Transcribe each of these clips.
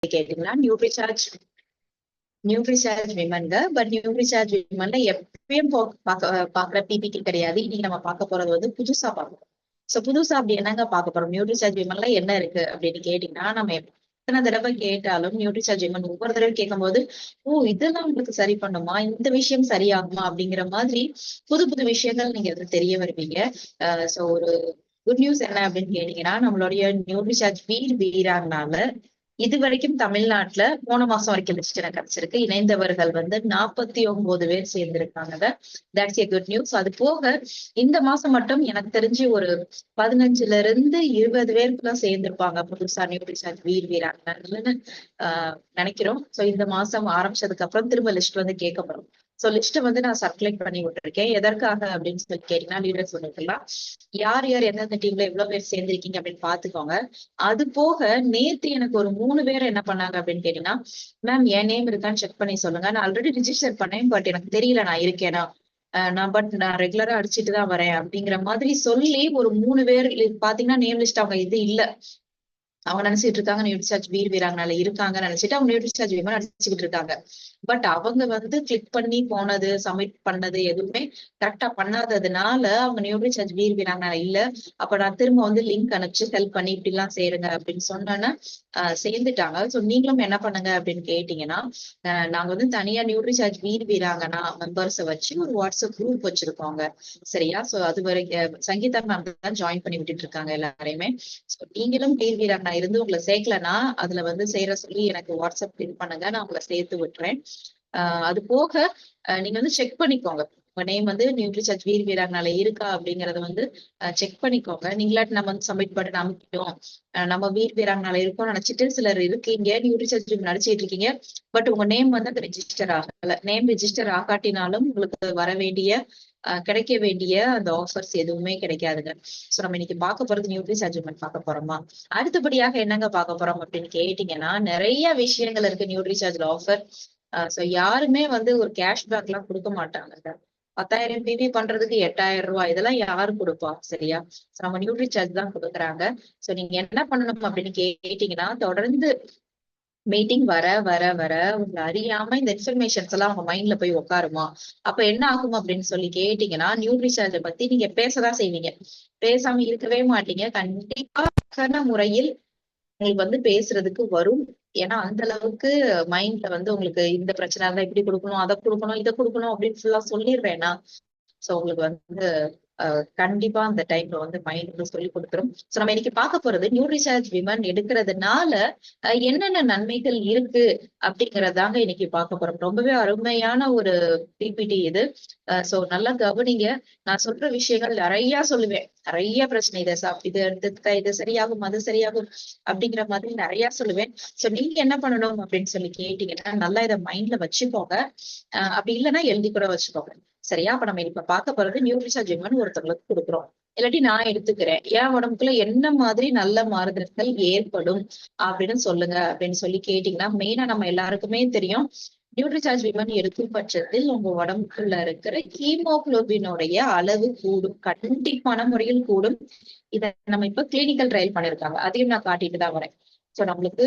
கேட்டீங்கன்னா நியூட்ரிசார்ஜ் விமன்ங்க. பட் நியூட்ரிசார்ஜ் விமன்ல எப்பயும் பாக்குற பிபிடி கிடையாது. இன்னைக்கு நம்ம பார்க்க போறது வந்து புதுசா பார்க்கணும். சோ புதுசா அப்படி என்னங்க பார்க்க போறோம்? நியூட்ரிசார்ஜ் விமன்ல என்ன இருக்கு அப்படின்னு கேட்டீங்கன்னா, நம்ம எத்தனை தடவை கேட்டாலும் நியூட்ரிசார்ஜ் விமன் ஒவ்வொரு தடவை கேட்கும் போது, ஓ இதெல்லாம் உங்களுக்கு சரி பண்ணுமா, இந்த விஷயம் சரியாகுமா அப்படிங்கிற மாதிரி புது புது விஷயங்கள் நீங்க வந்து தெரிய வருவீங்க. சோ ஒரு குட் நியூஸ் என்ன அப்படின்னு கேட்டீங்கன்னா, நம்மளுடைய நியூட்ரிசார்ஜ் வீராங்கனால இது வரைக்கும் தமிழ்நாட்டுல போன மாசம் வரைக்கும் லிஸ்ட் எனக்கு கிடைச்சிருக்கு. இணைந்தவர்கள் வந்து 49 பேர் சேர்ந்திருக்காங்க. That's a good news. அது போக இந்த மாசம் மட்டும் எனக்கு தெரிஞ்சு ஒரு 15ல இருந்து 20 பேருக்குள்ள சேர்ந்திருப்பாங்க புதுசா நியூட்ரிசார்ஜ் வீராங்கன்னு நினைக்கிறோம். சோ இந்த மாசம் ஆரம்பிச்சதுக்கு அப்புறம் திரும்ப லிஸ்ட் வந்து கேட்கப்படும். சோ லிஸ்ட் வந்து நான் சர்க்குலேட் பண்ணி விட்டுருக்கேன். எதற்காக அப்படின்னு சொல்லி கேட்டீங்கன்னா, லீடர் சொல்லிருக்கலாம், யார் யார் எந்தெந்த டீம்ல எவ்வளவு பேர் சேர்ந்திருக்கீங்க அப்படின்னு பாத்துக்கோங்க. அது போக நேத்து எனக்கு ஒரு 3 பேர் என்ன பண்ணாங்க அப்படின்னு கேட்டீங்கன்னா, மேம் என் நேம் இருக்கான்னு செக் பண்ணி சொல்லுங்க, நான் ஆல்ரெடி ரிஜிஸ்டர் பண்ணேன், பட் எனக்கு தெரியல நான் இருக்கேனா, நான் ரெகுலரா அடிச்சுட்டு தான் வரேன் அப்படிங்கிற மாதிரி சொல்லி ஒரு 3 பேர் பாத்தீங்கன்னா நேம் லிஸ்ட் அவங்க இது இல்ல. அவங்க நினைச்சிட்டு இருக்காங்க நியூட்ரிசார்ஜ் வீராங்கனால இருக்காங்கன்னு நினைச்சிட்டு அவங்க நியூட்ரிசார்ஜ் விமன் அடிச்சுக்கிட்டு இருக்காங்க. பட் அவங்க வந்து கிளிக் பண்ணி போனது, சப்மிட் பண்ணது எதுவுமே கரெக்டா பண்ணாததுனால அவங்க நியூட்ரிசார்ஜ் வீராங்கனால இல்ல. அப்ப நான் திரும்ப வந்து லிங்க் அனுப்பிச்சு ஹெல்ப் பண்ணி இப்படி எல்லாம் சேருங்க அப்படின்னு சொன்னோன்னா சேர்ந்துட்டாங்க. சோ நீங்களும் என்ன பண்ணுங்க அப்படின்னு கேட்டீங்கன்னா, நாங்க வந்து தனியா நியூட்ரிசார்ஜ் வீராங்கனா மெம்பர்ஸை வச்சு ஒரு வாட்ஸ்அப் குரூப் வச்சிருக்கோங்க. சரியா? சோ அது வரைக்கும் சங்கீதா மேம் தான் ஜாயின் பண்ணி விட்டுட்டு இருக்காங்க எல்லாரையுமே. நீங்களும் வீராங்கனா இருந்து உங்களை சேர்க்கலன்னா அதுல வந்து சேர சொல்லி எனக்கு வாட்ஸ்அப் இது பண்ணுங்க, நான் உங்களை சேர்த்து விட்டுறேன். அது போக நீங்க வந்து செக் பண்ணிக்கோங்க, உங்க நேம் வந்து நியூட்ரிசார்ஜ் வீராங்கனால இருக்கா அப்படிங்கறத வந்து செக் பண்ணிக்கோங்க. நீங்களாட்டு நம்ம வந்து சப்மிட் பட்டன் அமைக்கிட்டோம், நம்ம வீராங்கனால இருக்கோம்னு நினைச்சிட்டு சிலர் இருக்கீங்க, நியூட்ரிசார்ஜ் நடிச்சிட்டு இருக்கீங்க, பட் உங்க நேம் வந்து அது ரெஜிஸ்டர் ஆகல. நேம் ரெஜிஸ்டர் ஆகாட்டினாலும் உங்களுக்கு வர வேண்டிய கிடைக்க வேண்டிய அந்த ஆஃபர்ஸ் எதுவுமே கிடைக்காதுங்க. சோ நம்ம இன்னைக்கு பார்க்க போறது நியூட்ரிசார்ஜ் பார்க்க போறோமா? அடுத்தபடியாக என்னங்க பார்க்க போறோம் அப்படின்னு கேட்டீங்கன்னா, நிறைய விஷயங்கள் இருக்கு நியூட்ரிசார்ஜ்ல ஆஃபர். சோ யாருமே வந்து ஒரு கேஷ்பேக் எல்லாம் கொடுக்க மாட்டாங்க. 10,000 பிவி பண்றதுக்கு 8,000 ரூபாய் இதெல்லாம் யாரு கொடுப்பா? சரியா? நம்ம நியூட்ரிசார்ஜ் தான் கொடுக்குறாங்க. சோ நீங்க என்ன பண்ணணும் அப்படின்னு கேட்டீங்கன்னா, தொடர்ந்து மீட்டிங் வர வர வர உங்களை அறியாம இந்த இன்ஃபர்மேஷன்ஸ் எல்லாம் உங்க மைண்ட்ல போய் உட்காருமா? அப்ப என்ன ஆகும் அப்படின்னு சொல்லி கேட்டீங்கன்னா, நியூட்ரிசார்ஜை பத்தி நீங்க பேசதான் செய்வீங்க, பேசாம இருக்கவே மாட்டீங்க. கண்டிப்பா முறையில் உங்களுக்கு வந்து பேசுறதுக்கு வரும். ஏன்னா அந்த அளவுக்கு மைண்ட்ல வந்து உங்களுக்கு இந்த பிரச்சனை இருந்தா இப்படி கொடுக்கணும், அதை கொடுக்கணும், இதை கொடுக்கணும் அப்படின்னு ஃபுல்லா சொல்லிடுவேன்னா, சோ உங்களுக்கு வந்து கண்டிப்பா அந்த டைம்ல வந்து மைண்ட் சொல்லி கொடுத்துரும். சோ நம்ம இன்னைக்கு பார்க்க போறது நியூட்ரிசார்ஜ் விமன் எடுக்கிறதுனால என்னென்ன நன்மைகள் இருக்கு அப்படிங்கறதாங்க இன்னைக்கு பார்க்க போறோம். ரொம்பவே அருமையான ஒரு பிபிடி இது. சோ நல்லா கவனிங்க. நான் சொல்ற விஷயங்கள் நிறைய சொல்லுவேன், நிறைய பிரச்சனை, இதை இது எடுத்துக்க, இது சரியாகும், அது சரியாகும் அப்படிங்கிற மாதிரி நிறைய சொல்லுவேன். சோ நீங்க என்ன பண்ணணும் அப்படின்னு சொல்லி கேட்டீங்கன்னா, நல்லா இதை மைண்ட்ல வச்சுக்கோங்க. அப்படி இல்லைன்னா எழுதி கூட வச்சுக்கோங்க. சரியா? அப்ப நம்ம இப்ப பார்க்க போறது நியூட்ரிசார்ஜ் விமன் ஒருத்தவங்களுக்கு கொடுக்குறோம், இல்லாட்டி நான் எடுத்துக்கிறேன், என் உடம்புக்குள்ள என்ன மாதிரி நல்ல மாறுதல்கள் ஏற்படும் அப்படின்னு சொல்லுங்க அப்படின்னு சொல்லி கேட்டீங்கன்னா, மெயினா நம்ம எல்லாருக்குமே தெரியும், நியூட்ரிசார்ஜ் விமன் எடுக்கும் பட்சத்தில் உங்க உடம்புக்குள்ள இருக்கிற ஹீமோகுளோபினுடைய அளவு கூடும், கண்டிப்பான முறையில் கூடும். இத நம்ம இப்ப கிளினிக்கல் ட்ரையல் பண்ணிருக்காங்க, அதையும் நான் காட்டிட்டு தான் வரேன். சோ நம்மளுக்கு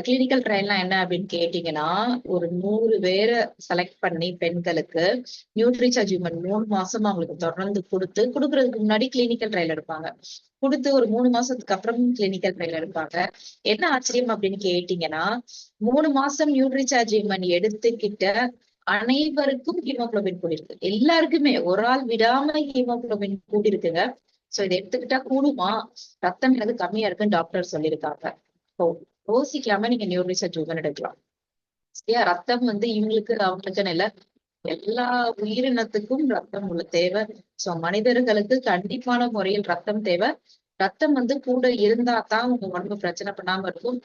கிளினிக்கல் ட்ரையல்னா என்ன அப்படின்னு கேட்டீங்கன்னா, ஒரு 100 பேரை செலக்ட் பண்ணி பெண்களுக்கு நியூட்ரிசார்ஜ் விமன் 3 மாசமா அவங்களுக்கு தொடர்ந்து கொடுக்கறதுக்கு முன்னாடி கிளினிக்கல் ட்ரையல் எடுப்பாங்க, கொடுத்து ஒரு 3 மாசத்துக்கு அப்புறம் கிளினிக்கல் ட்ரையல் எடுப்பாங்க. என்ன ஆச்சரியம் அப்படின்னு கேட்டீங்கன்னா, 3 மாசம் நியூட்ரிசார்ஜ் விமன் எடுத்துக்கிட்ட அனைவருக்கும் ஹீமோகுளோபின் கூடியிருக்கு. எல்லாருக்குமே ஒரு ஆள் விடாம ஹீமோகுளோபின் கூடியிருக்குங்க. சோ இதை எடுத்துக்கிட்டா கூடுமா, ரத்தம் எனக்கு கம்மியா இருக்குன்னு டாக்டர் சொல்லியிருக்காங்க. யோசிக்காம நீங்க நியூட்ரிசார்ஜ் விமன் எடுக்கலாம். சரியா? ரத்தம் வந்து இவங்களுக்கு அவங்களுக்குன்னு இல்ல, எல்லா உயிரினத்துக்கும் ரத்தம் உள்ள தேவை. சோ மனிதர்களுக்கு கண்டிப்பான முறையில் ரத்தம் தேவை. ரத்தம் வந்து கூட இருந்தா தான் உங்க உடம்பு பிரச்சனை பண்ணாம இருக்கும்.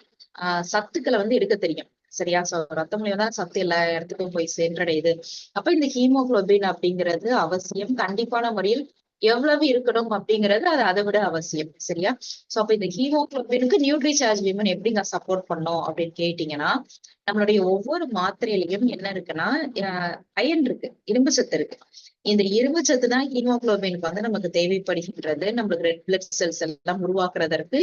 சத்துக்களை வந்து எடுக்க தெரியும். சரியா? சோ ரத்தம் மூலியம் தான் சத்து எல்லா இடத்துக்கும் போய் சென்றடையுது. அப்ப இந்த ஹீமோகுளோபின் அப்படிங்கிறது அவசியம். கண்டிப்பான முறையில் எவ்வளவு இருக்கணும் அப்படிங்கிறது அது அதை விட அவசியம். சரியா? சோ அப்ப இந்த ஹீமோகுளோபினுக்கு நியூட்ரிசார்ஜ் விமன் எப்படிங்க சப்போர்ட் பண்ணோம் அப்படின்னு கேட்டீங்கன்னா, நம்மளுடைய ஒவ்வொரு மாத்திரையிலையும் என்ன இருக்குன்னா அயன் இருக்கு, இரும்பு சத்து இருக்கு. இந்த இரும்பு சத்து தான் ஹீமோகுளோபினுக்கு வந்து நமக்கு தேவைப்படுகின்றது. நம்மளுக்கு ரெட் பிளட் செல்ஸ் எல்லாம் உருவாக்குறதற்கு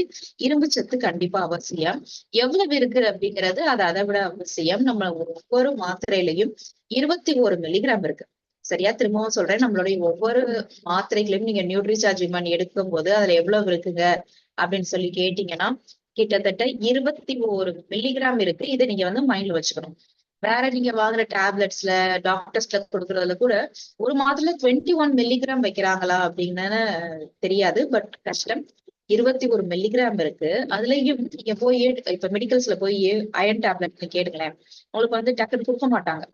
இரும்பு சத்து கண்டிப்பா அவசியம். எவ்வளவு இருக்கு அப்படிங்கிறது அது அதை விட அவசியம். நம்ம ஒவ்வொரு மாத்திரையிலையும் 21 மில்லிகிராம் இருக்கு. சரியா? திரும்பவும் சொல்றேன், நம்மளுடைய ஒவ்வொரு மாத்திரைகளையும் நீங்க நியூட்ரிசார்ஜ் விமன் எடுக்கும் போது அதுல எவ்வளவு இருக்குங்க அப்படின்னு சொல்லி கேட்டீங்கன்னா, கிட்டத்தட்ட 21 மில்லிகிராம் இருக்கு. இதை நீங்க வந்து மைண்ட்ல வச்சுக்கணும். வேற நீங்க வாங்குற டேப்லெட்ஸ்ல, டாக்டர்ஸ்ல கொடுக்கறதுல கூட ஒரு மாத்திரைல 21 மில்லிகிராம் வைக்கிறாங்களா அப்படின்னு தெரியாது. பட் கஷ்டம். 21 மில்லிகிராம் இருக்கு. அதுலயும் நீங்க போய் இப்ப மெடிக்கல்ஸ்ல போய் அயன் டேப்லெட்னு கேளுங்களேன், உங்களுக்கு வந்து டக்குன்னு கொடுக்க மாட்டாங்க.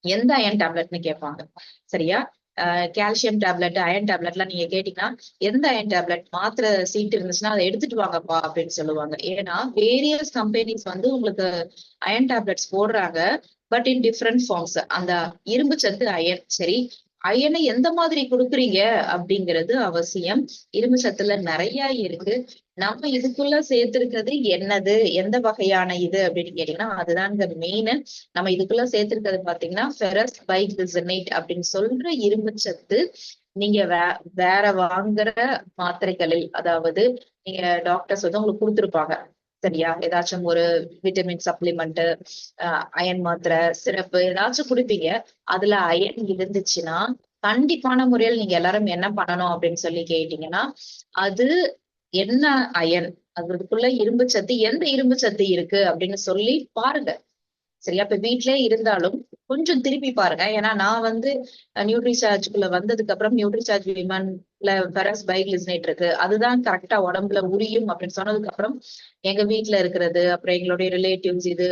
எந்த அயன் டேப்லெட்னு கேட்பாங்க. சரியா? கால்சியம் டேப்லெட், அயன் டேப்லெட் எல்லாம் நீங்க கேட்டீங்கன்னா, எந்த அயன் டேப்லெட் மாத்திரை சீட் இருந்துச்சுன்னா அதை எடுத்துட்டு வாங்கப்பா அப்படின்னு சொல்லுவாங்க. ஏன்னா வேரியஸ் கம்பெனிஸ் வந்து உங்களுக்கு அயன் டேப்லெட்ஸ் போடுறாங்க. But in different forms. அந்த இரும்பு சத்து அயன். சரி, அயனை எந்த மாதிரி கொடுக்குறீங்க அப்படிங்கிறது அவசியம். இரும்பு சத்துல நிறைய இருக்கு. நம்ம இதுக்குள்ள சேர்த்திருக்கிறது என்னது, எந்த வகையான இது அப்படின்னு கேட்டீங்கன்னா, அதுதான் இந்த மெயின். நம்ம இதுக்குள்ள சேர்த்திருக்கிறது பாத்தீங்கன்னா ஃபெரஸ் பைக்ளிசனேட் அப்படின்னு சொல்ற இரும்பு சத்து. நீங்க வேற வாங்குற மாத்திரைகளில், அதாவது நீங்க டாக்டர்ஸ் வந்து உங்களுக்கு கொடுத்துருப்பாங்க. சரியா? ஏதாச்சும் ஒரு விட்டமின் சப்ளிமெண்ட், அயன் மாத்திரை, சிறப்பு ஏதாச்சும் குடிப்பீங்க. அதுல அயன் இருந்துச்சுன்னா கண்டிப்பான முறையில் நீங்க எல்லாரும் என்ன பண்ணணும் அப்படின்னு சொல்லி கேட்டீங்கன்னா, அது என்ன அயன், அதுக்குள்ள இரும்பு சத்து, எந்த இரும்பு சத்து இருக்கு அப்படின்னு சொல்லி பாருங்க. சரியா? இப்ப வீட்லயே இருந்தாலும் கொஞ்சம் திருப்பி பாருங்க. ஏன்னா நான் வந்து நியூட்ரிசார்ஜ்குள்ள வந்ததுக்கு அப்புறம் நியூட்ரிசார்ஜ் விமன்ல ஃபெரஸ் பைக்ளிசனேட் இருக்கு, அதுதான் கரெக்டா உடம்புல உரியும் அப்படின்னு சொன்னதுக்கு அப்புறம் எங்க வீட்டுல இருக்கிறது, அப்புறம் எங்களுடைய ரிலேட்டிவ்ஸ் இது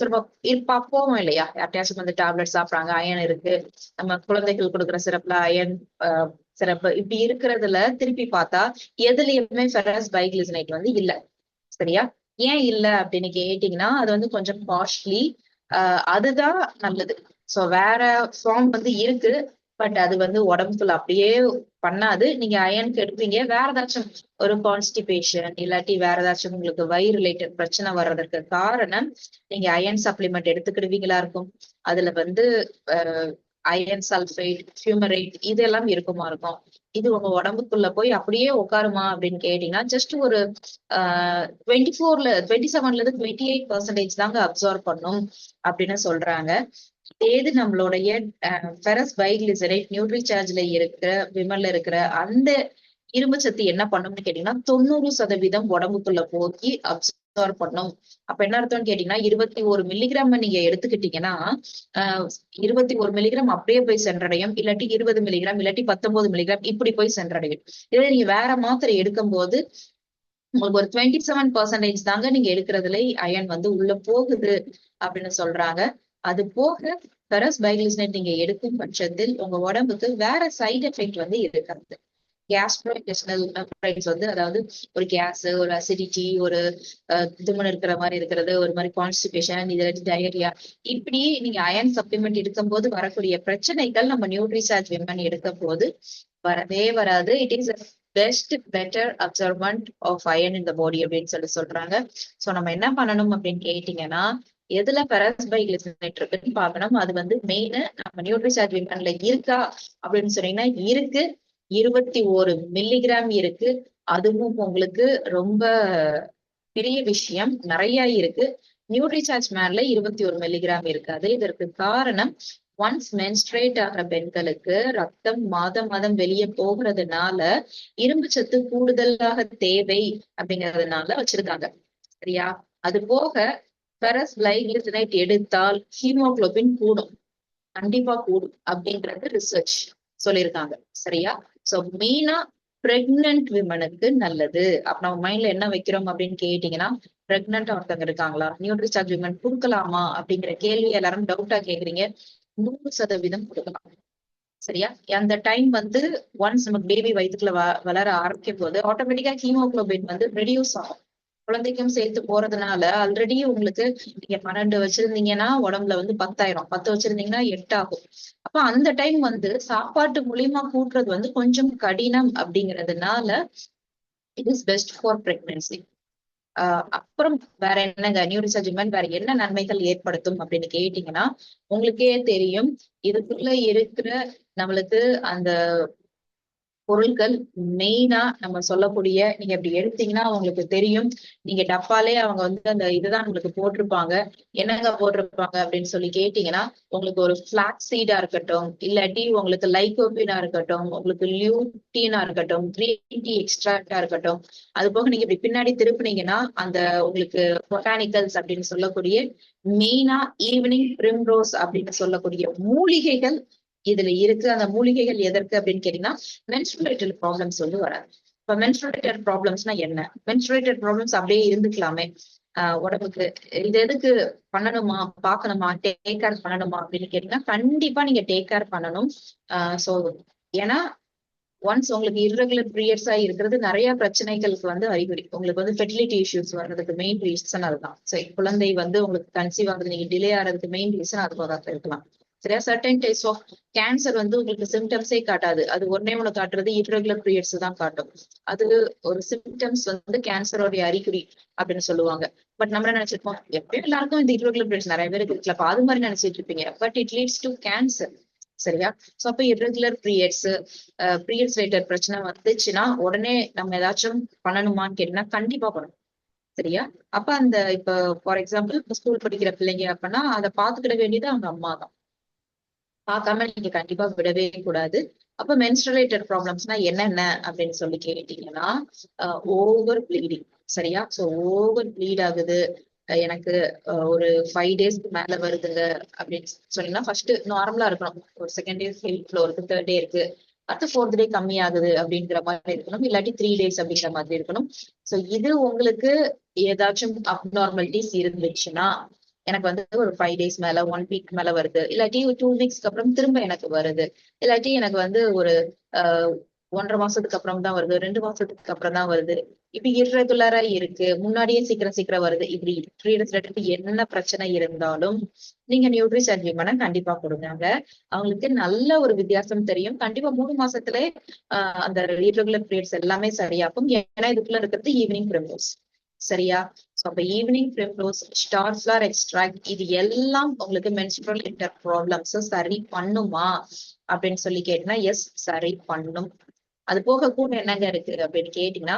சொல்ல போவோம் இல்லையா, யார்ட்டையாச்சும் வந்து டேப்லெட் சாப்பிடுறாங்க, அயன் இருக்கு, நம்ம குழந்தைகள் கொடுக்குற சிறப்புல அயன் சிறப்பு இப்படி இருக்கிறதுல திருப்பி பார்த்தா எதுலயுமே ஃபெரஸ் பைக்ளிசனேட் வந்து இல்ல. சரியா? ஏன் இல்ல அப்படின்னு கேட்டீங்கன்னா, அது வந்து கொஞ்சம் காஸ்ட்லி. அதுதான் நல்லது. சோ வேற ஃபார்ம் வந்து இருக்கு. பட் அது வந்து உடம்புக்குள்ள அப்படியே பண்ணாது. நீங்க அயனுக்கு எடுப்பீங்க. வேற ஏதாச்சும் ஒரு கான்ஸ்டிபேஷன் இல்லாட்டி வேற ஏதாச்சும் உங்களுக்கு வயிறு ரிலேட்டட் பிரச்சனை வர்றதுக்கு காரணம் நீங்க அயன் சப்ளிமெண்ட் எடுத்துக்கிடுவீங்களா இருக்கும். அதுல வந்து அயன் சல்ஃபைட், ஃபியூமரேட் இதெல்லாம் இருக்குமா இருக்கும். இது உங்க உடம்புக்குள்ள போய் அப்படியே உட்காருமா அப்படின்னு கேட்டீங்கன்னா, ஜஸ்ட் ஒரு 27ல இருந்து 28% தாங்க அப்சர்வ் பண்ணும் அப்படின்னு சொல்றாங்க. ஏது நம்மளுடைய ஃபெரஸ் பைக்ளிசனேட் நியூட்ரிசார்ஜ்ல இருக்கிற விமல்ல இருக்கிற அந்த இரும்பு சத்து என்ன பண்ணும்னு கேட்டீங்கன்னா, 90% உடம்புக்குள்ள போய் அப்சர்வ் பண்ணும். அப்ப என்ன அர்த்தம்னு கேட்டீங்கன்னா, 21 மில்லிகிராம் நீங்க எடுத்துக்கிட்டீங்கன்னா 21 மில்லிகிராம் அப்படியே போய் சென்றடையும். இல்லாட்டி 20 மில்லிகிராம், இல்லாட்டி 19 மில்லிகிராம் இப்படி போய் சென்றடையும். இதே நீங்க வேற மாத்திரை எடுக்கும் போது உங்களுக்கு ஒரு 27% தாங்க நீங்க எடுக்கிறதுல அயன் வந்து உள்ள போகுது அப்படின்னு சொல்றாங்க. அது போக ஃபெரஸ் பைக்ளிசனேட் நீங்க எடுக்கும் பட்சத்தில் உங்க உடம்புக்கு வேற சைடு எஃபெக்ட் வந்து இருக்காது. கேஸ்ட்ரோஇன்டெஸ்டினல் வந்து, அதாவது ஒரு கேஸ், ஒரு அசிடிட்டி, ஒரு திம்முன்னு இருக்கிற மாதிரி இருக்கிறது, ஒரு மாதிரி கான்ஸ்டிபேஷன், இது டயரியா, இப்படி நீங்க அயன் சப்ளிமெண்ட் எடுக்கும் போது வரக்கூடிய பிரச்சனைகள் நம்ம நியூட்ரிசார்ஜ் விமன் எடுக்கும் போது வரவே வராது. It is better absorbent of iron in the body அப்படின்னு சொல்றாங்க. சோ நம்ம என்ன பண்ணணும் அப்படின்னு கேட்டீங்கன்னா, எதுல ஃபெரஸ் பைக்ளிசனேட் இருக்குன்னு பாக்கணும். அது வந்து மெயின் நம்ம நியூட்ரிசார்ஜ் விமன்ல இருக்கா அப்படின்னு சொன்னீங்கன்னா இருக்கு. 21 மில்லிகிராம் இருக்கு. அதுவும் உங்களுக்கு ரொம்ப பெரிய விஷயம். நிறைய இருக்கு. நியூட்ரிசார்ஜ் மேன்ல 21 மில்லிகிராம் இருக்காது. இதற்கு காரணம் ஒன்ஸ் மென்ஸ்ட்ரேட் ஆகிற பெண்களுக்கு ரத்தம் மாதம் வெளியே போகிறதுனால இரும்பு சத்து கூடுதலாக தேவை அப்படிங்கறதுனால வச்சிருக்காங்க. சரியா? அது போக ஃபெரஸ் பைக்ளிசனேட் எடுத்தால் ஹீமோகுளோபின் கூடும், கண்டிப்பா கூடும் அப்படிங்கிறது ரிசர்ச் சொல்லியிருக்காங்க. சரியா? சோ மெயினா பிரெக்னன்ட் விமனுக்கு நல்லது. அப்ப நம்ம மைண்ட்ல என்ன வைக்கிறோம் அப்படின்னு கேட்டீங்கன்னா, பிரெக்னன்ட் ஒருத்தவங்க இருக்காங்களா, நியூட்ரிசார்ஜ் விமன் கொடுக்கலாமா அப்படிங்கிற கேள்வி எல்லாரும் டவுட்டா கேக்குறீங்க. 100% கொடுக்கலாம். சரியா? அந்த டைம் வந்து ஒன்ஸ் நமக்கு பேபி வயிற்றுக்குள்ள வளர ஆரம்பிக்கும் போது ஆட்டோமேட்டிக்கா ஹீமோகுளோபின் வந்து ரெடியூஸ் ஆகும். குழந்தைக்கும் சேர்த்து போறதுனால ஆல்ரெடி உங்களுக்கு நீங்க 12 வச்சிருந்தீங்கன்னா உடம்புல வந்து 10,000, 10 வச்சிருந்தீங்கன்னா 8 ஆகும். அப்ப அந்த டைம் வந்து சாப்பாட்டு மூலியமா கூட்டுறது வந்து கொஞ்சம் கடினம் அப்படிங்கிறதுனால it is best for pregnancy. அப்புறம் வேற என்னங்க நியூரோசர்ஜிமெண்ட் வேற என்ன நன்மைகள் ஏற்படுத்தும் அப்படின்னு கேட்டீங்கன்னா, உங்களுக்கே தெரியும். இதுக்குள்ள இருக்கிற நம்மளுக்கு அந்த பொருட்கள் மெயினா நம்ம சொல்லக்கூடிய நீங்க இப்படி எடுத்தீங்கன்னா உங்களுக்கு தெரியும். நீங்க டப்பாலே அவங்க வந்து அந்த இதுதான் உங்களுக்கு போட்டிருப்பாங்க. என்னங்க போட்டிருப்பாங்க அப்படின்னு சொல்லி கேட்டீங்கன்னா, உங்களுக்கு ஒரு ஃபிளாக்ஸ் சீடா இருக்கட்டும், இல்லாட்டி உங்களுக்கு லைகோபினா இருக்கட்டும், உங்களுக்கு லியூட்டினா இருக்கட்டும், கிரீன் டீ எக்ஸ்ட்ராக்டா இருக்கட்டும். அது போக நீங்க இப்படி பின்னாடி திருப்புனீங்கன்னா, அந்த உங்களுக்கு பொட்டானிக்கல்ஸ் அப்படின்னு சொல்லக்கூடிய மெயினா ஈவினிங் பிரிம்ரோஸ் அப்படின்னு சொல்லக்கூடிய மூலிகைகள் இதுல இருக்கு. அந்த மூலிகைகள் எதற்கு அப்படின்னு கேட்டீங்கன்னா, மென்ஸ்ட்ருவேட்டல் ப்ராப்ளம்ஸ் வந்து வராது. இப்ப மென்ஸ்ட்ருவேட்டல் ப்ராப்ளம்ஸ்னா என்ன? மென்ஸ்ட்ருவேட்டல் ப்ராப்ளம்ஸ் அப்படியே இருந்துக்கலாமே. உடம்புக்கு இது எதுக்கு பண்ணணுமா, பார்க்கணுமா, டேக் கேர் பண்ணணுமா அப்படின்னு கேட்டீங்கன்னா, கண்டிப்பா நீங்க டேக் கேர் பண்ணணும். சோ ஏன்னா ஒன்ஸ் உங்களுக்கு இர்ரெகுலர் பீரியட்ஸா இருக்கிறது நிறைய பிரச்சனைகளுக்கு வந்து அறிகுறி. உங்களுக்கு வந்து ஃபெர்டிலிட்டி இஷ்யூஸ் வர்றதுக்கு மெயின் ரீசன் அதுதான். சோ குழந்தை வந்து உங்களுக்கு கன்சீவ் ஆகுறது நீங்க டிலே ஆகிறதுக்கு மெயின் ரீசன் அதுக்காக இருக்கலாம். சரியா? சர்டன் டைப்ஸ் ஆஃப் கேன்சர் வந்து உங்களுக்கு சிம்டம்ஸே காட்டாது. அது ஒன்னே ஒண்ணு காட்டுறது இர்ரெகுலர் பீரியட்ஸ் தான் காட்டும். அது ஒரு சிம்டம்ஸ் வந்து கேன்சரோடைய அறிகுறி அப்படின்னு சொல்லுவாங்க. பட் நம்ம என்ன நினைச்சிருப்போம், எப்பயும் எல்லாருக்கும் இந்த இர்ரெகுலர் பீரியட்ஸ் நிறைய பேருக்கு இருக்குல்ல, அப்ப அது மாதிரி நினைச்சிட்டு இருப்பீங்க. But it leads to cancer. சரியா? சோ அப்ப இர்ரெகுலர் பீரியட்ஸ், பீரியட்ஸ் ரிலேட்டட் பிரச்சனை வந்துச்சுன்னா உடனே நம்ம ஏதாச்சும் பண்ணணுமான்னு கேட்டீங்கன்னா கண்டிப்பா பண்ணணும். சரியா? அப்ப அந்த இப்ப ஃபார் எக்ஸாம்பிள் இப்ப ஸ்கூல் படிக்கிற பிள்ளைங்க அப்படின்னா அதை பாத்துக்கிட வேண்டியது அவங்க அம்மா தான். பார்க்காம நீங்க கண்டிப்பா விடவே கூடாது. அப்ப மென்ஸ்ட்ருவேட்டட் ப்ராப்ளம்ஸ்னா என்னென்ன அப்படின்னு சொல்லி கேட்டீங்கன்னா, ஓவர் ப்ளீடிங். சரியா? சோ ஓவர் ப்ளீட் ஆகுது. எனக்கு ஒரு 5 டேஸ்க்கு மேல வருதுங்க அப்படின்னு சொன்னீங்கன்னா, ஃபர்ஸ்ட் நார்மலா இருக்கணும். ஒரு செகண்ட் டே ஹெவி ஃப்ளோ இருக்கு, தேர்ட் டே இருக்கு. அடுத்து ஃபோர்த் டே கம்மி ஆகுது அப்படிங்கிற மாதிரி இருக்கணும். இல்லாட்டி 3 டேஸ் அப்படிங்கிற மாதிரி இருக்கணும். சோ இது உங்களுக்கு ஏதாச்சும் அப்நார்மாலிட்டிஸ் இருந்துச்சுன்னா, எனக்கு வந்து ஒரு 5 டேஸ் மேல 1 வீக் மேல வருது. இல்லாட்டி ஒரு 2 வீக்ஸ்க்கு அப்புறம் திரும்ப எனக்கு வருது. இல்லாட்டி எனக்கு வந்து ஒரு 1½ மாசத்துக்கு அப்புறம் தான் வருது. 2 மாசத்துக்கு அப்புறம் தான் வருது. இப்படி இர்ரெகுலரா இருக்கு. முன்னாடியே சீக்கிரம் சீக்கிரம் வருது. இப்படி பீரியட்ஸ் ரிலேட்டட் என்ன பிரச்சனை இருந்தாலும் நீங்க நியூட்ரிசன் விமன கண்டிப்பா கொடுங்க. அவங்களுக்கு நல்ல ஒரு வித்தியாசம் தெரியும். கண்டிப்பா 3 மாசத்திலே அந்த இர்ரெகுலர் பீரியட்ஸ் எல்லாமே சரியாகும். ஏன்னா இதுக்குள்ள இருக்கிறது ஈவினிங் பிரிம்ரோஸ். சரியா? சோ அப்ப evening Primrose, star flower extract இது எல்லாம் உங்களுக்கு மென்ஸ்ட்ரல் இன்டர் ப்ராப்ளம்ஸ் சரி பண்ணுமா அப்படின்னு சொல்லி கேட்டீங்கன்னா, எஸ் சரி பண்ணும். அது போக கூட என்னங்க இருக்கு அப்படின்னு கேட்டீங்கன்னா,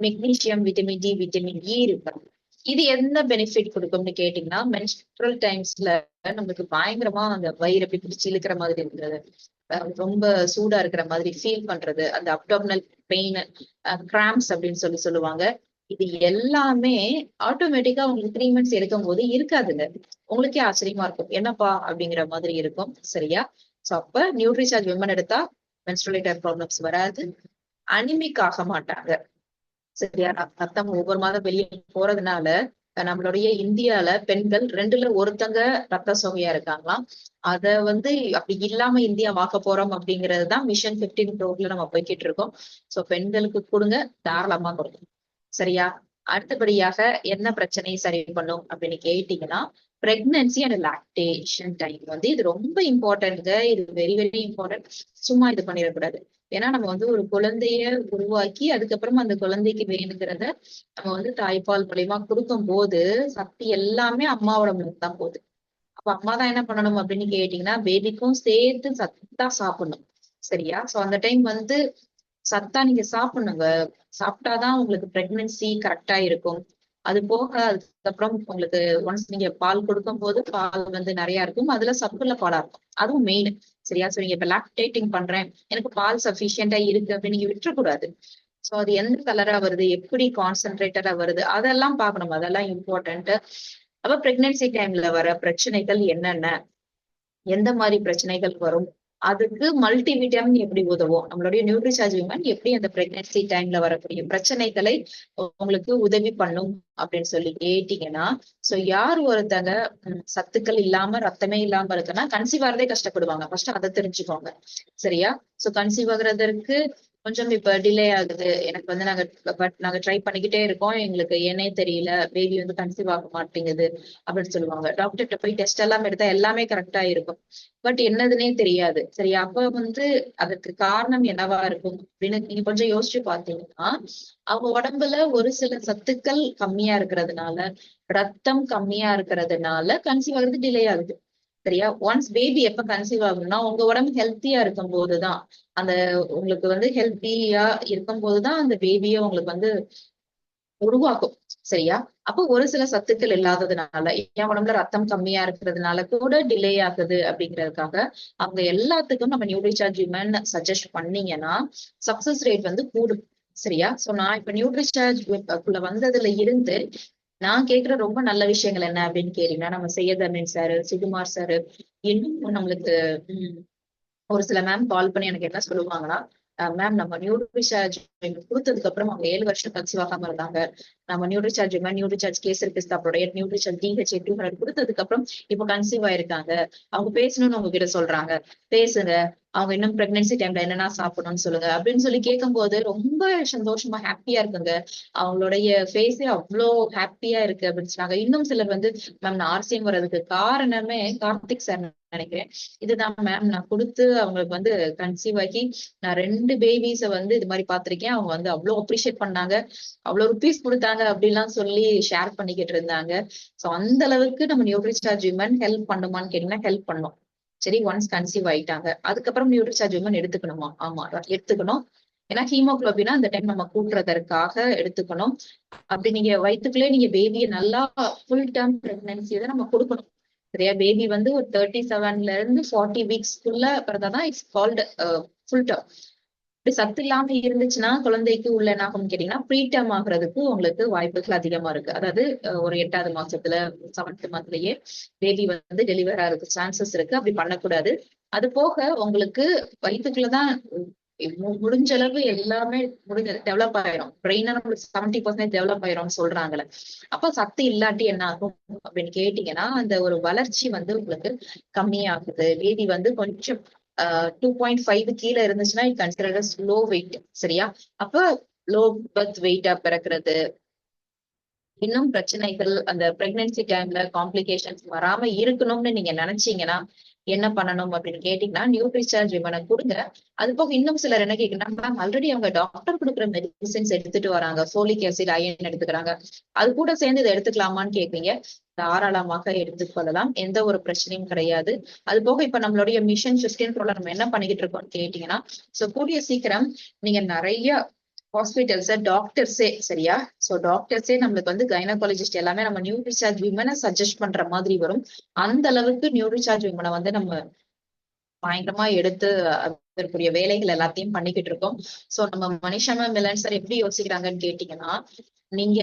magnesium, vitamin D, vitamin E இருக்கு. இது என்ன பெனிஃபிட் கொடுக்கும்னு கேட்டீங்கன்னா, மென்ஸ்ட்ரல் டைம்ஸ்ல நமக்கு பயங்கரமா அந்த வயிறு அப்படி பிடிச்சு இழுக்கிற மாதிரி இருக்கிறது, ரொம்ப சூடா இருக்கிற மாதிரி ஃபீல் பண்றது, அந்த அப்டாமினல் பெயின், கிராம்ஸ் அப்படின்னு சொல்லி சொல்லுவாங்க. இது எல்லாமே ஆட்டோமேட்டிக்கா உங்களுக்கு 3 மந்த்ஸ் எடுக்கும் போது இருக்காதுங்க. உங்களுக்கே ஆச்சரியமா இருக்கும். என்னப்பா அப்படிங்கிற மாதிரி இருக்கும். சரியா? சோ அப்ப நியூட்ரிசார்ஜ் விமன் எடுத்தா மென்ஸ்ட்ருவேட்டட் ப்ராப்ளம்ஸ் வராது. அனிமிக் ஆக மாட்டாங்க. சரியா? ரத்தம் ஒவ்வொரு மாதம் வெளியே போறதுனால நம்மளுடைய இந்தியால பெண்கள் 2ல ஒருத்தங்க ரத்த சோகையா இருக்காங்களாம். அத வந்து அப்படி இல்லாம இந்தியா வாக்க போறோம் அப்படிங்கறதுதான் மிஷன் 15 ப்ரோக்ல நம்ம போய்கிட்டு இருக்கோம். சோ பெண்களுக்கு கொடுங்க, தாராளமா கொடுங்க. சரியா? அடுத்தபடியாக என்ன பிரச்சனையை சரி பண்ணும் அப்படின்னு கேட்டீங்கன்னா, பிரெக்னன்சி அண்ட் லாக்டேஷன் டைம் வந்து இது ரொம்ப இம்பார்ட்டன்ட்ங்க. இது வெரி வெரி இம்பார்ட்டன்ட். சும்மா இது பண்ணிடக்கூடாது. ஏன்னா நம்ம வந்து ஒரு குழந்தைய உருவாக்கி அதுக்கப்புறமா அந்த குழந்தைக்கு வேணுங்கிறத நம்ம வந்து தாய்ப்பால் மூலியமா கொடுக்கும் போது சக்தி எல்லாமே அம்மாவோட முன்னாடி தான் போகுது. அப்ப அம்மா தான் என்ன பண்ணணும் அப்படின்னு கேட்டீங்கன்னா, பேபிக்கும் சேர்த்து சத்தா சாப்பிடணும். சரியா? சோ அந்த டைம் வந்து சத்தா நீங்க சாப்பிடணுங்க. சாப்பிட்டாதான் உங்களுக்கு பிரெக்னன்சி கரெக்டா இருக்கும். அது போக அதுக்கப்புறம் உங்களுக்கு ஒன்ஸ் நீங்க பால் கொடுக்கும்போது பால் வந்து நிறைய இருக்கும். அதுல சத்துள்ள பாலா இருக்கும். அதுவும் மெயின். சரியா? சோ நீங்க இப்ப லாக்டேட்டிங் பண்றேன், எனக்கு பால் சஃபிஷியன்டா இருக்கு அப்படின்னு நீங்க விட்டுறக்கூடாது. சோ அது எந்த கலரா வருது, எப்படி கான்சென்ட்ரேட்டடா வருது, அதெல்லாம் பார்க்கணும். அதெல்லாம் இம்பார்ட்டன்ட். அப்ப பிரெக்னன்சி டைம்ல வர பிரச்சனைகள் என்னென்ன? எந்த மாதிரி பிரச்சனைகள் வரும்? அதுக்கு மல்டி விட்டமின் எப்படி உதவும்? நம்மளுடைய நியூட்ரிசார்ஜ் விமன் எப்படி அந்த பிரெக்னன்சி டைம்ல வரக்கூடிய பிரச்சனைகளை உங்களுக்கு உதவி பண்ணும் அப்படின்னு சொல்லி கேட்டீங்கன்னா, சோ யார் ஒருத்தங்க சத்துக்கள் இல்லாம ரத்தமே இல்லாம இருக்குன்னா கன்சீவ் ஆறதே கஷ்டப்படுவாங்க. ஃபர்ஸ்ட் அதை தெரிஞ்சுக்கோங்க. சரியா? சோ கன்சீவ் ஆகுறதற்கு கொஞ்சம் இப்ப டிலே ஆகுது. எனக்கு வந்து நாங்க ட்ரை பண்ணிக்கிட்டே இருக்கோம். எங்களுக்கு ஏன்னே தெரியல. பேபி வந்து கன்சீவ் ஆக மாட்டேங்குது அப்படின்னு சொல்லுவாங்க. டாக்டர்ட்ட போய் டெஸ்ட் எல்லாம் எடுத்தா எல்லாமே கரெக்ட்டா இருக்கும். பட் என்னதுன்னே தெரியாது. சரியா? அப்ப வந்து அதற்கு காரணம் என்னவா இருக்கும் அப்படின்னு நீங்க கொஞ்சம் யோசிச்சு பார்த்தீங்கன்னா, அவங்க உடம்புல ஒரு சில சத்துக்கள் கம்மியா இருக்கிறதுனால, ரத்தம் கம்மியா இருக்கிறதுனால கன்சீவ் ஆகுறது டிலே ஆகுது. சரியா? ஒன்ஸ் பேபி எப்ப கன்சீவ் ஆகும்னா, உங்க உடம்பு ஹெல்த்தியா இருக்கும்போதுதான். அந்த உங்களுக்கு வந்து ஹெல்த்தியா இருக்கும்போதுதான் அந்த பேபிய உங்களுக்கு வந்து உருவாக்கும். சரியா? அப்போ ஒரு சில சத்துக்கள் இல்லாததுனால, என் உடம்புல ரத்தம் கம்மியா இருக்கிறதுனால கூட டிலே ஆகுது அப்படிங்கிறதுக்காக, அவங்க எல்லாத்துக்கும் நம்ம நியூட்ரிசார்ஜ் விமன் சஜெஸ்ட் பண்ணீங்கன்னா, சக்சஸ் ரேட் வந்து கூடும். சரியா? சோ நான் இப்ப நியூட்ரிசார்ஜ் குள்ள வந்ததுல இருந்து, நான் கேட்கிற ரொம்ப நல்ல விஷயங்கள் என்ன அப்படின்னு கேட்டீங்கன்னா, நம்ம செய்யதர்ணின் சாரு, சுகுமார் சாரு, இன்னும் நம்மளுக்கு ம் ஒரு சில மேம் கால் பண்ணி எனக்கு என்ன சொல்லுவாங்கன்னா, மேம் நம்ம நியூட்ரிசார்ஜ் குடுத்ததுக்கு அப்புறம் அவங்க 7 வருஷம் கன்சீவ் ஆகாம இருந்தாங்க. நம்ம நியூட்ரிசார்ஜ் நியூட்ரிசார்ஜ் கேசரி பிஸ்தாவோட நியூட்ரிசார்ஜ் DHA 200 குடுத்ததுக்கு அப்புறம் இப்ப கன்சீவ் ஆயிருக்காங்க. அவங்க பேசணும்னு உங்ககிட்ட சொல்றாங்க. பேசுங்க. அவங்க இன்னும் பிரெக்னன்சி டைம்ல என்னென்ன சாப்பிடணும்னு சொல்லுங்க. அப்படின்னு சொல்லி கேட்கும்போது ரொம்ப சந்தோஷமா, ஹேப்பியா இருக்குங்க. அவங்களுடைய ஃபேஸே அவ்ளோ ஹேப்பியா இருக்கு அப்படின்னு சொன்னாங்க. இன்னும் சிலர் வந்து, மேம் நான் RCM வர்றதுக்கு காரணமே கார்த்திக் சார் நினைக்கிறேன். இதுதான் மேம் நான் குடுத்து அவங்களுக்கு வந்து கன்சீவ் ஆகி நான் 2 பேபிஸ வந்து இது மாரி பார்த்திருக்கேன். அவங்க வந்து அவ்ளோ அப்ரிஷியேட் பண்ணாங்க. அவ்ளோ ருப்பீஸ் குடுத்தாங்க அப்படிலாம் சொல்லி ஷேர் பண்ணிக்கிட்டு இருந்தாங்க. சோ அந்த அளவுக்கு நம்ம நியூட்ரிசார்ஜ் விமன் ஹெல்ப் பண்ணுமான்னு கேட்டீங்கன்னா, ஹெல்ப் பண்ணும். சரி, ஒன்ஸ் கன்சீவ் ஆயிட்டாங்க. அதுக்கப்புறம் நியூட்ரிசார்ஜ் விமன் எடுத்துக்கணுமா? ஆமா, எடுத்துக்கணும். ஏன்னா ஹீமோகுளோபின அந்த டைம் நம்ம கூட்டுறதற்காக எடுத்துக்கணும். அப்படி நீங்க வயித்துக்குள்ளே நீங்க பேபிய நல்லா ஃபுல் டேர்ம் பிரெக்னன்சி தான் நம்ம குடுக்கணும். சரியா? பேபி வந்து ஒரு 37ல இருந்து 40 வீக்ஸ்க்குள்ள பிறந்தாதான் இட்ஸ் கால்டு ஃபுல் டேர்ம். இப்படி சத்து இல்லாம இருந்துச்சுன்னா குழந்தைக்கு உள்ள என்ன ஆகும்னு கேட்டீங்கன்னா, ப்ரீ டேர்ம் ஆகுறதுக்கு உங்களுக்கு வாய்ப்புகள் அதிகமா இருக்கு. அதாவது ஒரு 8வது மாசத்துல 7த் மந்த்லயே பேபி வந்து டெலிவர் ஆகுறதுக்கு சான்சஸ் இருக்கு. அப்படி பண்ணக்கூடாது. அது போக உங்களுக்கு வயித்துக்குள்ளதான் முடிஞ்ச அளவு எல்லாமே டெவலப் ஆயிரும். பிரெயினா நம்மளுக்கு 70% டெவலப் ஆயிரும்னு சொல்றாங்கல்ல. அப்ப சத்து இல்லாட்டி என்ன ஆகும் அப்படின்னு கேட்டீங்கன்னா, அந்த ஒரு வளர்ச்சி வந்து உங்களுக்கு கம்மியாகுது. பேபி வந்து கொஞ்சம் 2.5 கீழ இருந்துச்சுன்னா it considered as low weight. சரியா? அப்ப லோ பர்த் வெயிட்டா பிறக்கிறது, இன்னும் பிரச்சனைகள் அந்த பிரெக்னன்சி டைம்ல காம்ப்ளிகேஷன்ஸ் வராம இருக்கணும்னு நீங்க நினைச்சீங்கன்னா, என்ன பண்ணணும் அப்படின்னு கேட்டீங்கன்னா, நியூட்ரிசார்ஜ் விமன குடுங்க. அது போக இன்னும் சிலர் என்ன கேட்கறாங்கன்னா, மேம் ஆல்ரெடி அவங்க டாக்டர் குடுக்குற மெடிசின்ஸ் எடுத்துட்டு வராங்க. ஃபோலிக் ஆசிட், அயர்ன் எடுத்துக்கிறாங்க. அது கூட சேர்ந்து இத எடுத்துக்கலாமான்னு கேட்பீங்க. தாராளமாக எடுத்துக்கொள்ளலாம். எந்த ஒரு பிரச்சனையும் கிடையாது. அது போக இப்ப நம்மளுடைய மிஷன் 15 ப்ரோல நம்ம என்ன பண்ணிக்கிட்டு இருக்கோம்னு கேட்டீங்கன்னா, சோ கூடிய சீக்கிரம் நீங்க நெறைய ஹாஸ்பிட்டல்ஸ டாக்டர்ஸே சரியா? சோ டாக்டர்ஸே நம்மளுக்கு வந்து கைனகாலஜிஸ்ட் எல்லாமே நம்ம நியூட்ரிசார்ஜ் விமன சஜெஸ்ட் பண்ற மாதிரி வரும். அந்த அளவுக்கு நியூட்ரிசார்ஜ் விமன வந்து நம்ம பயங்கரமா எடுத்து அதற்குரிய வேலைகள் எல்லாத்தையும் பண்ணிக்கிட்டு இருக்கோம். சோ நம்ம மனிஷா மேம், மிலன் சார் எப்படி யோசிக்கிறாங்கன்னு கேட்டீங்கன்னா, நீங்க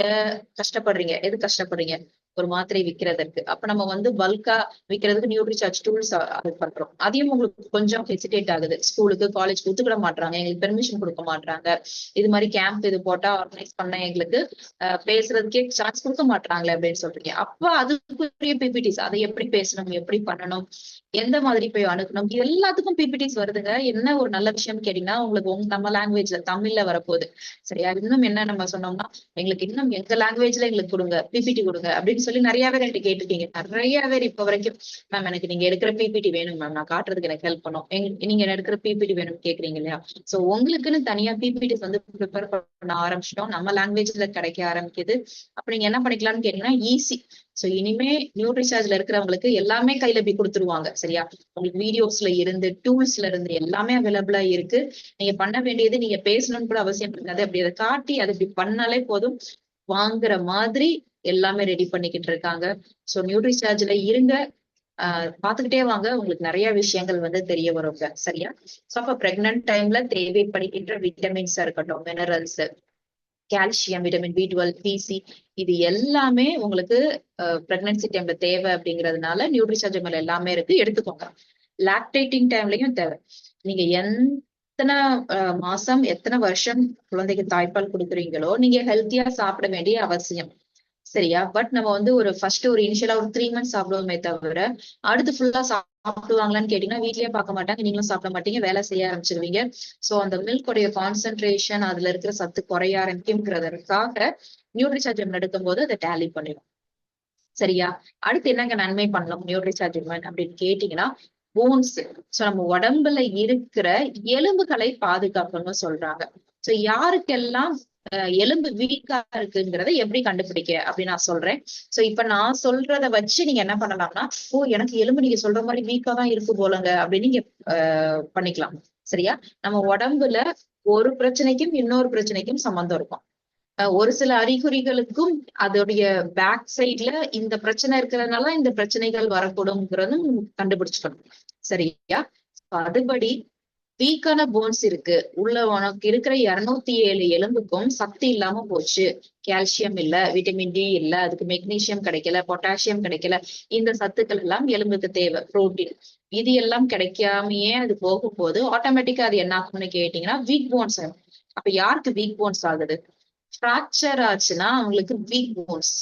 கஷ்டப்படுறீங்க. எது கஷ்டப்படுறீங்க? ஒரு மாத்திரை விக்கிறதற்கு. அப்ப நம்ம வந்து பல்கா விக்கிறதுக்கு நியூட்ரிசார்ஜ் டூல்ஸ் அது பண்றோம். அதையும் உங்களுக்கு கொஞ்சம் ஹெசிடேட் ஆகுது. ஸ்கூலுக்கு, காலேஜ்க்கு ஒத்துக்கிட மாட்றாங்க. எங்களுக்கு பெர்மிஷன் குடுக்க மாட்றாங்க. இது மாரி கேம்ப் இது போட்டா ஆர்கனைஸ் பண்ண எங்களுக்கு பேசுறதுக்கே சான்ஸ் குடுக்க மாட்றாங்களே அப்படின்னு சொல்றீங்க. அப்ப அதுக்குரிய பிபிடிஸ் அதை எப்படி பேசணும்? எப்படி பண்ணணும்? எந்த மாதிரி போய் அணுகணும்? இது எல்லாத்துக்கும் பிபிடிஸ் வருதுங்க. என்ன ஒரு நல்ல விஷயம்னு கேட்டீங்கன்னா, உங்களுக்கு நம்ம லாங்குவேஜ்ல தமிழ்ல வரப்போகுது. சரியா? இன்னும் என்ன நம்ம சொன்னோம்னா, எங்களுக்கு இன்னும் எங்க லாங்குவேஜ்ல எங்களுக்கு குடுங்க. பிபிடி குடுங்க அப்படின்னு சொல்லி நெறைய பேர் என்கிட்ட கேட்டிருக்கீங்க. நெறைய பேர் இப்ப வரைக்கும், மேம் எனக்கு நீங்க எடுக்கிற பிபிடி வேணும் மேம். நான் காட்டுறதுக்கு எனக்கு ஹெல்ப் பண்ணும். நீங்க எடுக்கிற பிபிடி வேணும்னு கேக்குறீங்க இல்லையா? சோ உங்களுக்குன்னு தனியா பிபிடிஸ் வந்து ப்ரிப்பேர் பண்ண ஆரம்பிச்சிட்டோம். நம்ம லாங்குவேஜ்ல கிடைக்க ஆரம்பிக்குது. அப்ப நீங்க என்ன பண்ணிக்கலாம்னு கேட்டீங்கன்னா, ஈஸி. சோ இனிமே நியூட்ரிசார்ஜ்ல இருக்கிறவங்களுக்கு எல்லாமே கையில இப்படி குடுத்துருவாங்க. சரியா? உங்களுக்கு வீடியோஸ்ல இருந்து, டூல்ஸ்ல இருந்து எல்லாமே அவைலபிளா இருக்கு. நீங்க பண்ண வேண்டியது நீங்க பேசணும்னு கூட அவசியம் இருக்காது. அப்படி அதை காட்டி அதை இப்படி பண்ணாலே போதும். வாங்குற மாதிரி எல்லாமே ரெடி பண்ணிக்கிட்டு இருக்காங்க. சோ நியூட்ரிசார்ஜ்ல இருங்க. பாத்துக்கிட்டே வாங்க. உங்களுக்கு நிறைய விஷயங்கள் வந்து தெரிய வருங்க. சரியா? சோ அப்ப பிரெக்னன்ட் டைம்ல தேவைப்படுகின்ற விட்டமின்ஸா இருக்கட்டும், minerals, calcium, vitamin B12, PC, இது எல்லாமே உங்களுக்கு பிரெக்னன்சி டைம்ல தேவை அப்படிங்கிறதுனால நியூட்ரிசார்ஜ் மேல எல்லாமே இருக்கு. எடுத்துக்கோங்க. லாக்டேட்டிங் டைம்லயும் தேவை. நீங்க எத்தனை மாசம், எத்தனை வருஷம் குழந்தைக்கு தாய்ப்பால் கொடுக்குறீங்களோ, நீங்க ஹெல்த்தியா சாப்பிட வேண்டிய அவசியம். சரியா? பட் நம்ம வந்து ஒரு ஃபர்ஸ்ட் ஒரு இனிஷியலா ஒரு 3 மந்த்ஸ் சாப்பிடுவோமே தவிர, அடுத்து ஃபுல்லா சாப்பிடுவாங்களான்னு கேட்டீங்கன்னா, வீட்லயே பார்க்க மாட்டாங்க. நீங்களும் சாப்பிட மாட்டீங்க. வேலை செய்ய ஆரம்பிச்சுருவீங்க. சோ அந்த மில்க் உடைய கான்சன்ட்ரேஷன் அதுல இருக்கிற சத்து குறைய ஆரம்பிக்கும்ங்கிறதற்காக நியூட்ரிசார்ஜ் எடுக்கும்போது அதை டேலி பண்ணிடும். சரியா? அடுத்து என்னங்க நன்மை பண்ணலாம் நியூட்ரிசார்ஜ் அப்படின்னு கேட்டீங்கன்னா, போன்ஸ். சோ நம்ம உடம்புல இருக்கிற எலும்புகளை பாதுகாக்கணும்னு சொல்றாங்க. சோ யாருக்கெல்லாம் எலும்பு வீக்கா இருக்குங்கிறத எப்படி கண்டுபிடிக்க அப்படின்னு நான் சொல்றேன். சோ இப்ப நான் சொல்றத வச்சு நீங்க என்ன பண்ணலாம்னா, ஓ எனக்கு எலும்பு நீங்க சொல்ற மாதிரி வீக்கா தான் இருக்கு போலங்க அப்படின்னு நீங்க பண்ணிக்கலாம். சரியா? நம்ம உடம்புல ஒரு பிரச்சனைக்கும் இன்னொரு பிரச்சனைக்கும் சம்பந்தம் இருக்கும். ஒரு சில அறிகுறிகளுக்கும் அதோடைய பேக் சைட்ல இந்த பிரச்சனை இருக்கிறதுனால இந்த பிரச்சனைகள் வரக்கூடும்ங்கிறதும் கண்டுபிடிச்சுக்கணும். சரியா? அதுபடி வீக்கான போன்ஸ் இருக்கு. உள்ள உனக்கு இருக்கிற 207 எலும்புக்கும் சக்தி இல்லாம போச்சு. கால்சியம் இல்ல, விட்டமின் டி இல்ல, அதுக்கு மெக்னீசியம் கிடைக்கல, பொட்டாசியம் கிடைக்கல. இந்த சத்துக்கள் எல்லாம் எலும்புக்கு தேவை. புரோட்டீன். இது எல்லாம் கிடைக்காமயே அது போகும்போது ஆட்டோமேட்டிக்கா அது என்ன ஆகும்னு கேட்டீங்கன்னா வீக் போன்ஸ் ஆகும். அப்ப யாருக்கு வீக் போன்ஸ் ஆகுது? ஃப்ராக்சர் ஆச்சுன்னா அவங்களுக்கு வீக் போன்ஸ்.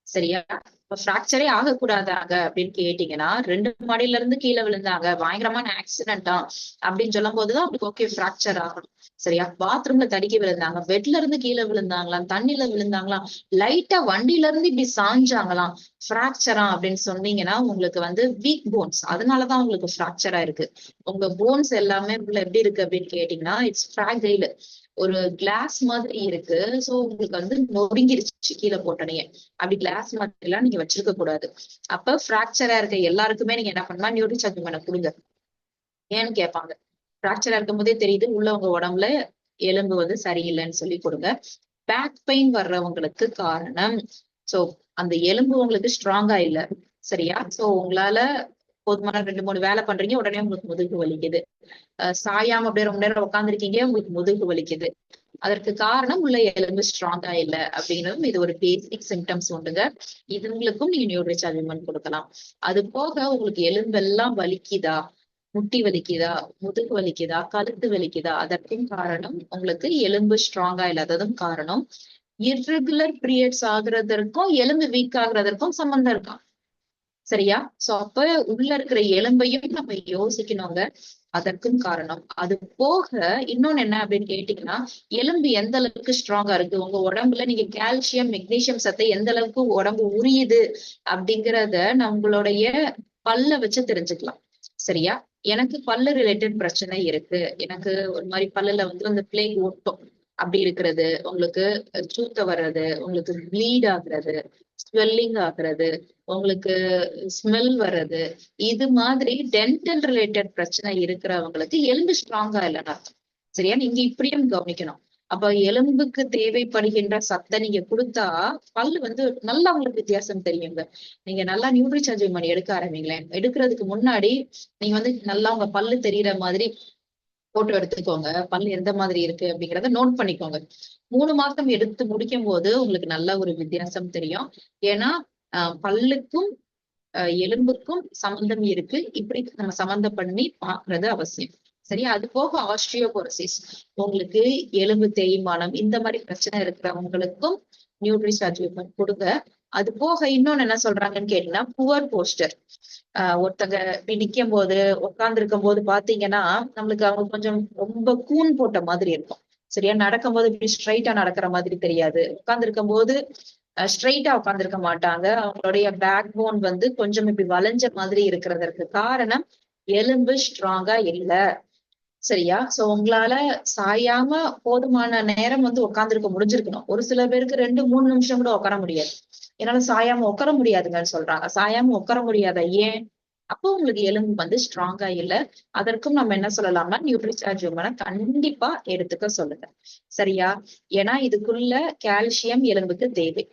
சரியா? இப்ப ஃப்ராக்சரே ஆகக்கூடாதாங்க அப்படின்னு கேட்டீங்கன்னா 2 மாடியில இருந்து கீழே விழுந்தாங்க, பயங்கரமான ஆக்சிடென்டா அப்படின்னு சொல்லும் போதுதான் அவங்களுக்கு ஓகே ஃப்ராக்சர் ஆகணும். சரியா? பாத்ரூம்ல தடுக்கி விழுந்தாங்க, பெட்ல இருந்து கீழே விழுந்தாங்களாம், தண்ணில விழுந்தாங்களாம், லைட்டா வண்டியில இருந்து இப்படி சாஞ்சாங்களாம், ஃப்ராக்சரா அப்படின்னு சொன்னீங்கன்னா உங்களுக்கு வந்து வீக் போன்ஸ். அதனாலதான் உங்களுக்கு ஃப்ராக்சரா இருக்கு. உங்க போன்ஸ் எல்லாமே உள்ள எப்படி இருக்கு அப்படின்னு கேட்டீங்கன்னா இட்ஸ் ஃப்ராகைல். ஒரு கிளாஸ் மாதிரி இருக்கு. சோ உங்களுக்கு வந்து நொறுங்கிருச்சு கீழே போட்டனையே. அப்படி கிளாஸ் மாதிரி எல்லாம் நீங்க வச்சிருக்க கூடாது. அப்ப ஃப்ராக்சரா இருக்க எல்லாருக்குமே நீங்க என்ன பண்ணலாம், நியூட்ரிசர்ஜ் கொடுங்க. ஏன்னு கேட்பாங்க. ஃப்ராக்சரா இருக்கும் போதே தெரியுது உள்ள உங்க உடம்புல எலும்பு வந்து சரியில்லைன்னு சொல்லி கொடுங்க. பேக் பெயின் வர்றவங்களுக்கு காரணம் சோ அந்த எலும்பு உங்களுக்கு ஸ்ட்ராங்கா இல்ல. சரியா? சோ உங்களால போதுமான 2-3 வேலை பண்றீங்க, உடனே உங்களுக்கு முதுகு வலிக்குது. சாயாம அப்படியே ரொம்ப நேரம் உட்காந்துருக்கீங்க, உங்களுக்கு முதுகு வலிக்குது. அதற்கு காரணம் உள்ள எலும்பு ஸ்ட்ராங்கா இல்ல அப்படிங்கிறதும் இது ஒரு பேசிக் சிம்டம்ஸ் உண்டுங்க. இதுங்களுக்கும் நீங்க நியூட்ரிசார்ஜ் கொடுக்கலாம். அது போக உங்களுக்கு எலும்பெல்லாம் வலிக்குதா, முட்டி வலிக்குதா, முதுகு வலிக்குதா, கழுத்து வலிக்குதா, அதற்கும் காரணம் உங்களுக்கு எலும்பு ஸ்ட்ராங்கா இல்லாததும் காரணம். இர்ரெகுலர் பீரியட்ஸ் ஆகுறதற்கும் எலும்பு வீக் ஆகுறதற்கும் சம்பந்தம் இருக்கா? சரியா? சோ அப்ப உள்ள இருக்கிற எலும்பையும் நம்ம யோசிக்கணுங்க. அதற்கும் காரணம். அது போக இன்னொன்னு என்ன அப்படின்னு கேட்டீங்கன்னா, எலும்பு எந்த அளவுக்கு ஸ்ட்ராங்கா இருக்கு, உங்க உடம்புல நீங்க கால்சியம், மெக்னீசியம் சத்தை எந்த அளவுக்கு உடம்பு உரியுது அப்படிங்கிறத நம்மளுடைய பல்ல வச்சு தெரிஞ்சுக்கலாம். சரியா? எனக்கு பல்லு ரிலேட்டட் பிரச்சனை இருக்கு. எனக்கு ஒரு மாதிரி பல்லுல வந்து அந்த பிளேக் ஒட்டும். அப்படி இருக்கிறது, உங்களுக்கு சூத்த வர்றது, உங்களுக்கு ப்ளீட் ஆகுறது, ஸ்வெல்லிங் ஆகுறது, உங்களுக்கு ஸ்மெல் வர்றது, இது மாதிரி டென்டல் ரிலேட்டட் பிரச்சனை இருக்கிறவங்களுக்கு எலும்பு ஸ்ட்ராங்கா இல்லைன்னு அர்த்தம். சரியா? நீங்க இப்படியும் கவனிக்கணும். அப்ப எலும்புக்கு தேவைப்படுகின்ற சத்தை நீங்க கொடுத்தா பல்லு வந்து நல்லா உங்களுக்கு வித்தியாசம் தெரியுங்க. நீங்க நல்லா நியூட்ரிசார்ஜ் பண்ணி எடுக்க ஆரம்பிங்களேன். எடுக்கிறதுக்கு முன்னாடி நீங்க வந்து நல்லா உங்க பல்லு தெரியற மாதிரி போட்டோ எடுத்துக்கோங்க. பல்லு எந்த மாதிரி இருக்கு அப்படிங்கறத நோட் பண்ணிக்கோங்க. 3 மாசம் எடுத்து முடிக்கும் போது உங்களுக்கு நல்ல ஒரு வித்தியாசம் தெரியும். ஏன்னா பல்லுக்கும் எலும்புக்கும் சம்பந்தம் இருக்கு. இப்படி நம்ம சம்பந்தம் பண்ணி பாக்குறது அவசியம். சரியா? அது போக ஆஸ்ட்ரியோபோரோசிஸ், உங்களுக்கு எலும்பு தேய்மானம் இந்த மாதிரி பிரச்சனை இருக்கிறவங்களுக்கும் நியூட்ரிசார்ஜ் கொடுங்க. அது போக இன்னொன்னு என்ன சொல்றாங்கன்னு கேட்டீங்கன்னா புவர் போஸ்டர். ஒருத்தங்க இப்படி நிக்கும் போது உட்கார்ந்து இருக்கும் போது பாத்தீங்கன்னா நம்மளுக்கு அவங்க கொஞ்சம் ரொம்ப கூன் போட்ட மாதிரி இருக்கும். சரியா? நடக்கும் போது இப்படி ஸ்ட்ரைட்டா நடக்கிற மாதிரி தெரியாது. உட்கார்ந்து இருக்கும் போது ஸ்ட்ரெயிட்டா உட்கார்ந்துருக்க மாட்டாங்க. அவங்களுடைய பேக் போன் வந்து கொஞ்சம் இப்படி வளைஞ்ச மாதிரி இருக்கிறதற்கு காரணம் எலும்பு ஸ்ட்ராங்கா இல்ல. சரியா? சோ உங்களால சாயாம போதுமான நேரம் வந்து உட்கார்ந்துருக்க முடிஞ்சிருக்கணும். ஒரு சில பேருக்கு 2-3 நிமிஷம் கூட உட்கார முடியாது. என்னால சாயாம உட்கார முடியாதுங்கன்னு சொல்றாங்க. சாயாம உட்கார முடியாத ஏன்? அப்போ உங்களுக்கு எலும்பு வந்து ஸ்ட்ராங்கா இல்ல. அதற்கும் நம்ம என்ன சொல்லலாம்னா நியூட்ரிசார்ஜ் கண்டிப்பா எடுத்துக்க சொல்லுங்க. சரியா? ஏன்னா இதுக்குள்ள கால்சியம் எலும்புக்கு தேவை.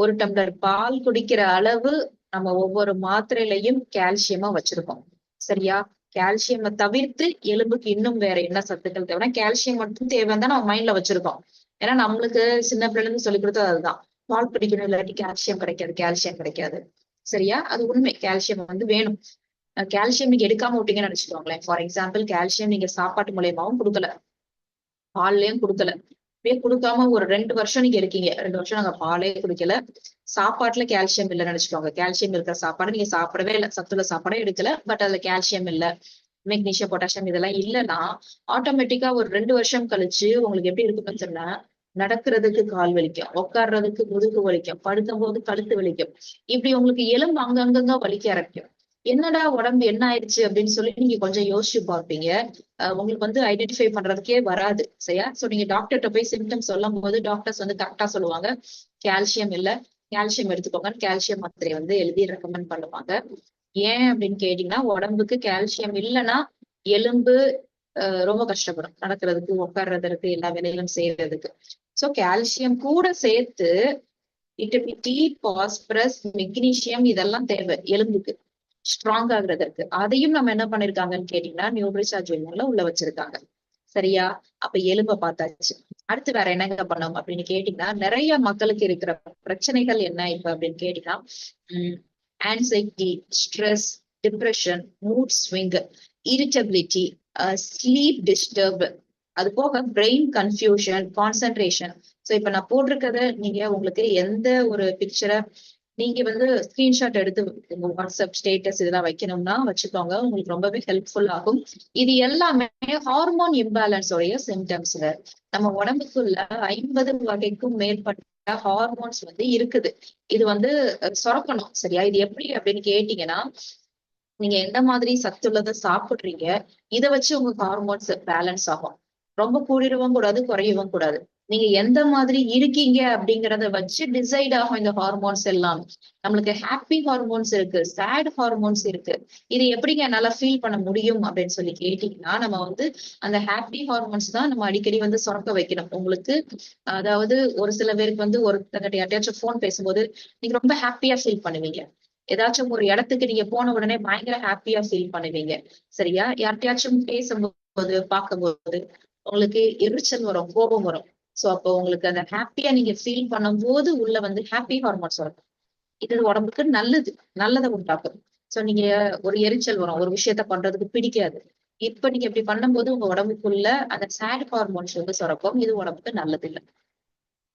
1 டம்ளர் பால் குடிக்கிற அளவு நம்ம ஒவ்வொரு மாத்திரையிலையும் கால்சியமா வச்சிருக்கோம். சரியா? கால்சியம் தவிர்த்து எலும்புக்கு இன்னும் வேற என்ன சத்துக்கள் தேவைன்னா கால்சியம் மட்டும் தேவைன்னு தான் நம்ம மைண்ட்ல வச்சிருக்கோம். ஏன்னா நம்மளுக்கு சின்ன பிள்ளைல இருந்து சொல்லி கொடுத்தது அதுதான். பால் பிடிக்கணும் இல்லாட்டி கால்சியம் கிடைக்காது, கால்சியம் கிடைக்காது. சரியா? அது உண்மை. கால்சியம் வந்து வேணும். கால்சியம் நீங்க எடுக்காம விட்டீங்கன்னு நினைச்சுக்கோங்களேன். ஃபார் எக்ஸாம்பிள் கால்சியம் நீங்க சாப்பாட்டு மூலியமாவும் கொடுக்கல, பால்லயும் கொடுக்கல, கொடுக்காம ஒரு 2 வருஷம் நீங்க இருக்கீங்க. 2 வருஷம் நாங்க பாலே குடிக்கல. சாப்பாட்டுல கால்சியம் இல்லைன்னு நினைச்சுக்கோங்க. கால்சியம் இருக்கிற சாப்பாடு நீங்க சாப்பிடவே இல்லை, சத்துள்ள சாப்பாடே எடுக்கல. பட் அதுல கால்சியம் இல்ல, மெக்னீசியம், பொட்டாசியம் இதெல்லாம் இல்லைன்னா ஆட்டோமேட்டிக்கா ஒரு 2 வருஷம் கழிச்சு உங்களுக்கு எப்படி இருக்குன்னு சொன்னா, நடக்கிறதுக்கு கால் வலிக்கும், உட்கார்றதுக்கு முதுகு வலிக்கும், படுக்கும் போது கழுத்து வலிக்கும். இப்படி உங்களுக்கு எலும்பு அங்கங்க வலிக்க ஆரம்பிக்கும். என்னடா உடம்பு என்ன ஆயிடுச்சு அப்படின்னு சொல்லி நீங்க கொஞ்சம் யோசிச்சு பார்ப்பீங்க. உங்களுக்கு வந்து ஐடென்டிஃபை பண்றதுக்கே வராது. சரியா? சோ நீங்க டாக்டர்கிட்ட போய் சிம்டம்ஸ் சொல்லும் போது டாக்டர்ஸ் வந்து கரெக்டா சொல்லுவாங்க, கால்சியம் இல்ல, கால்சியம் எடுத்துக்கோங்க, கால்சியம் மாத்திரை வந்து எழுதி ரெக்கமெண்ட் பண்ணுவாங்க. ஏன் அப்படின்னு கேட்டீங்கன்னா, உடம்புக்கு கால்சியம் இல்லைன்னா எலும்பு ரொம்ப கஷ்டப்படும் நடக்கிறதுக்கு, உட்கார்றதுக்கு, எல்லா வேலைகளும் செய்யறதுக்கு. சோ கால்சியம் கூட சேர்த்து விட்டமின் டி, பாஸ்பரஸ், மெக்னீசியம் இதெல்லாம் தேவை எலும்புக்கு ஸ்ட்ராங் ஆகுறதற்கு. அதையும் நம்ம என்ன பண்ணிருக்காங்கன்னு கேட்டீங்கன்னா நியூட்ரிசார்ஜ் உள்ள வச்சிருக்காங்க. சரியா? அப்ப எலும்ப பார்த்தாச்சு. அடுத்து வேற என்னங்க பண்ணோம் அப்படின்னு கேட்டீங்கன்னா, நிறைய மக்களுக்கு இருக்கிற பிரச்சனைகள் என்ன இப்ப அப்படின்னு கேட்டீங்கன்னா, anxiety, stress, depression, mood swing, irritability, sleep disturb, அது போக பிரெயின் கன்ஃபியூஷன், கான்சென்ட்ரேஷன். சோ இப்ப நான் போட்டிருக்கிறத நீங்க உங்களுக்கு எந்த ஒரு பிக்சரை நீங்க வந்து ஸ்கிரீன்ஷாட் எடுத்து உங்க வாட்ஸ்அப் ஸ்டேட்டஸ் இதெல்லாம் வைக்கணும்னா வச்சுக்கோங்க. உங்களுக்கு ரொம்பவே ஹெல்ப்ஃபுல் ஆகும். இது எல்லாமே ஹார்மோன் இம்பேலன்ஸ் உடைய சிம்டம்ஸ்ல. நம்ம உடம்புக்குள்ள 50 வகைக்கும் மேற்பட்ட ஹார்மோன்ஸ் வந்து இருக்குது. இது வந்து சுரக்கணும். சரியா? இது எப்படி அப்படின்னு கேட்டீங்கன்னா, நீங்க எந்த மாதிரி சத்துள்ளதை சாப்பிடுறீங்க, இதை வச்சு உங்க ஹார்மோன்ஸ் பேலன்ஸ் ஆகும். ரொம்ப கூடிடவும் கூடாது, குறையவும் கூடாது. நீங்க எந்த மாதிரி இருக்கீங்க அப்படிங்கறத வச்சு டிசைட் ஆகும் இந்த ஹார்மோன்ஸ் எல்லாம். நம்மளுக்கு ஹாப்பி ஹார்மோன்ஸ் இருக்கு, சேட் ஹார்மோன்ஸ் இருக்கு. இது எப்படிங்க என்னால ஃபீல் பண்ண முடியும் அப்படின்னு சொல்லி கேட்டீங்கன்னா, நம்ம வந்து அந்த ஹாப்பி ஹார்மோன்ஸ் தான் நம்ம அடிக்கடி வந்து சுரக்க வைக்கணும். உங்களுக்கு அதாவது ஒரு சில பேருக்கு வந்து ஒருத்தங்கிட்ட யார்ட்டையாச்சும் போன் பேசும்போது நீங்க ரொம்ப ஹாப்பியா ஃபீல் பண்ணுவீங்க. ஏதாச்சும் ஒரு இடத்துக்கு நீங்க போன உடனே பயங்கர ஹாப்பியா ஃபீல் பண்ணுவீங்க. சரியா? யார்கிட்டயாச்சும் பேசும்போது, பார்க்கும்போது உங்களுக்கு எரிச்சல் வரும், கோபம் வரும். சோ அப்போ உங்களுக்கு அந்த ஹாப்பியா நீங்க ஃபீல் பண்ணும்போது உள்ள வந்து ஹாப்பி ஹார்மோன்ஸ் வரும். இது உடம்புக்கு நல்லது, நல்லதை உண்டாக்கும். சோ நீங்க ஒரு எரிச்சல் வரும், ஒரு விஷயத்த பண்றதுக்கு பிடிக்காது. இப்ப நீங்க இப்படி பண்ணும்போது உங்க உடம்புக்குள்ள அந்த சேட் ஹார்மோன்ஸ் வந்து சுரக்கும். இது உடம்புக்கு நல்லது இல்ல.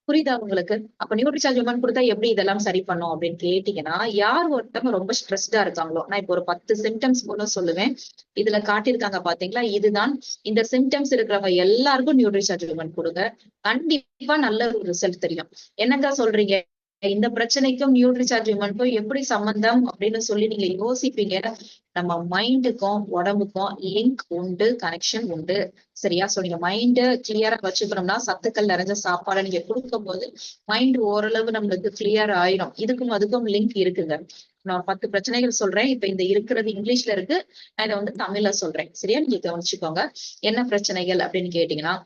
புரியுதா உங்களுக்கு? அப்ப நியூட்ரிசார்ஜ் விமன் கொடுத்தா எப்படி இதெல்லாம் சரி பண்ணும் அப்படின்னு கேட்டீங்கன்னா, யார் ஒருத்தவங்க ரொம்ப ஸ்ட்ரெஸ்டா இருக்காங்களோ, நான் இப்போ ஒரு 10 சிம்டம்ஸ் போல சொல்லுவேன். இதுல காட்டியிருக்காங்க பாத்தீங்களா? இதுதான். இந்த சிம்டம்ஸ் இருக்கிறவங்க எல்லாருக்கும் நியூட்ரிசார்ஜ் விமன் கொடுங்க. கண்டிப்பா நல்ல ஒரு ரிசல்ட் தெரியும். என்னங்க சொல்றீங்க? இந்த பிரச்சனைக்கும் நியூட்ரிசார்ஜ் விமனுக்கும் எப்படி சம்பந்தம் அப்படின்னு சொல்லி நீங்க யோசிப்பீங்க. நம்ம மைண்டுக்கும் உடம்புக்கும் லிங்க் உண்டு, கனெக்ஷன் உண்டு. சரியா? சோ நீங்க மைண்ட கிளியரா வச்சுக்கணும்னா சத்துக்கள் நிறைஞ்ச சாப்பாடை நீங்க கொடுக்கும் போது மைண்ட் ஓரளவு நம்மளுக்கு கிளியர் ஆயிரும். இதுக்கும் அதுக்கும் லிங்க் இருக்குங்க. நான் 10 பிரச்சனைகள் சொல்றேன். இப்ப இந்த இருக்கிறது இங்கிலீஷ்ல இருக்கு, நான் இதை வந்து தமிழ்ல சொல்றேன். சரியா? நீங்க கவனிச்சுக்கோங்க. என்ன பிரச்சனைகள் அப்படின்னு கேட்டீங்கன்னா,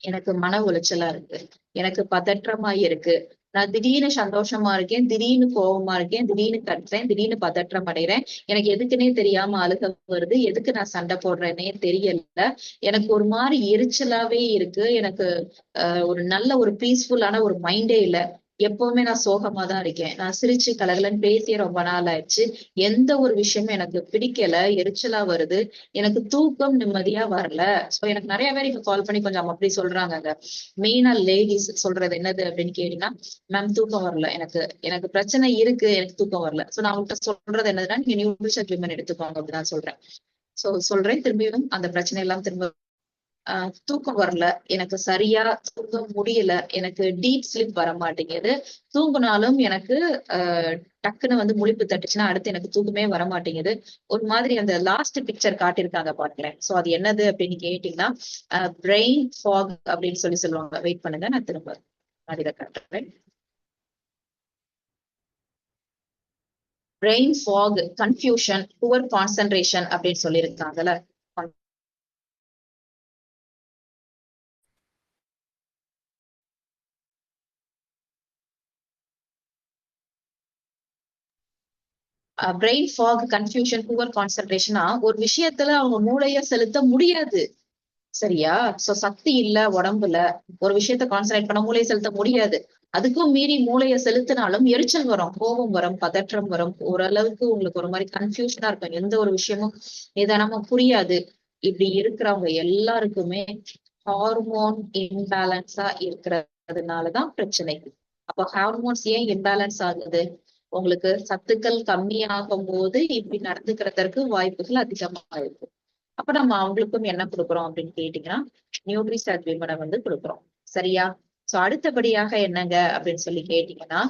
எனக்கு மன உளைச்சலா இருக்கு, எனக்கு பதற்றமா இருக்கு, நான் திடீர்னு சந்தோஷமா இருக்கேன், திடீர்னு கோபமா இருக்கேன், திடீர்னு கத்துறேன், திடீர்னு பதற்றம் அடைகிறேன், எனக்கு எதுக்குன்னே தெரியாம அழுக வருது, எதுக்கு நான் சண்டை போடுறேன்னே தெரியல, எனக்கு ஒரு மாதிரி எரிச்சலாவே இருக்கு, எனக்கு ஒரு நல்ல ஒரு பீஸ்ஃபுல்லான ஒரு மைண்டே இல்ல, எப்பவுமே நான் சோகமா தான் இருக்கேன், நான் சிரிச்சு கலகலன்னு பேசிய ரொம்ப நாள் ஆயிடுச்சு, எந்த ஒரு விஷயமும் எனக்கு பிடிக்கல, எரிச்சலா வருது, எனக்கு தூக்கம் நிம்மதியா வரல. சோ எனக்கு நிறைய பேர் இப்ப கால் பண்ணி கொஞ்சம் அப்படி சொல்றாங்க. மெயினா லேடிஸ் சொல்றது என்னது அப்படின்னு கேட்டீங்கன்னா, மேம் தூக்கம் வரல, எனக்கு எனக்கு பிரச்சனை இருக்கு, எனக்கு தூக்கம் வரல. சோ நான் அவங்கள்ட்ட சொல்றது என்னதுன்னா, நீங்க நியூட்ரிஷன் ட்ரீட்மெண்ட் எடுத்துக்கோங்க அப்படின்னு சொல்றேன். சோ சொல்றேன் திரும்பியும் அந்த பிரச்சனை எல்லாம் திரும்ப தூக்கம் வரல, எனக்கு சரியா தூங்க முடியல, எனக்கு டீப் ஸ்லீப் வர மாட்டேங்குது, தூங்குனாலும் எனக்கு டக்குன்னு வந்து முழிப்பு தட்டுச்சுன்னா அடுத்து எனக்கு தூக்கமே வர மாட்டேங்குது. ஒரு மாதிரி அந்த லாஸ்ட் பிக்சர் காட்டியிருக்காங்க பாருங்களேன். சோ அது என்னது அப்படின்னு கேட்டீங்கன்னா, பிரெயின் ஃபாக் அப்படின்னு சொல்லி சொல்லுவாங்க. வெயிட் பண்ணுங்க, நான் திரும்ப இதை காட்டுறேன். Brain fog, confusion, poor concentration அப்படின்னு சொல்லியிருக்காங்கல்ல. பிரெயின் ஃபாக், கன்ஃபியூஷன், புவர் கான்சென்ட்ரேஷனா ஒரு விஷயத்துல அவங்க மூளைய செலுத்த முடியாது. சரியா? சோ சக்தி இல்ல உடம்புல, ஒரு விஷயத்த கான்சென்ட்ரேட் பண்ண மூளையை செலுத்த முடியாது. அதுக்கும் மீறி மூளையை செலுத்தினாலும் எரிச்சல் வரும், கோபம் வரும், பதற்றம் வரும், ஓரளவுக்கு உங்களுக்கு ஒரு மாதிரி கன்ஃபியூஷனா இருக்கும், எந்த ஒரு விஷயமும் நிதானமா புரியாது. இப்படி இருக்கிறவங்க எல்லாருக்குமே ஹார்மோன் இம்பேலன்ஸா இருக்கிறதுனாலதான் பிரச்சனை. அப்ப ஹார்மோன்ஸ் ஏன் இம்பேலன்ஸ் ஆகுது? உங்களுக்கு சத்துக்கள் கம்மியாகும் போது இப்படி நடந்துக்கிறதற்கு வாய்ப்புகள் அதிகமா இருக்கு. அப்ப நம்ம அவங்களுக்கும் என்ன கொடுக்குறோம் அப்படின்னு கேட்டீங்கன்னா நியூட்ரிசார்ஜ் விமனை வந்து கொடுக்குறோம். சரியா? சோ அடுத்தபடியாக என்னங்க அப்படின்னு சொல்லி கேட்டீங்கன்னா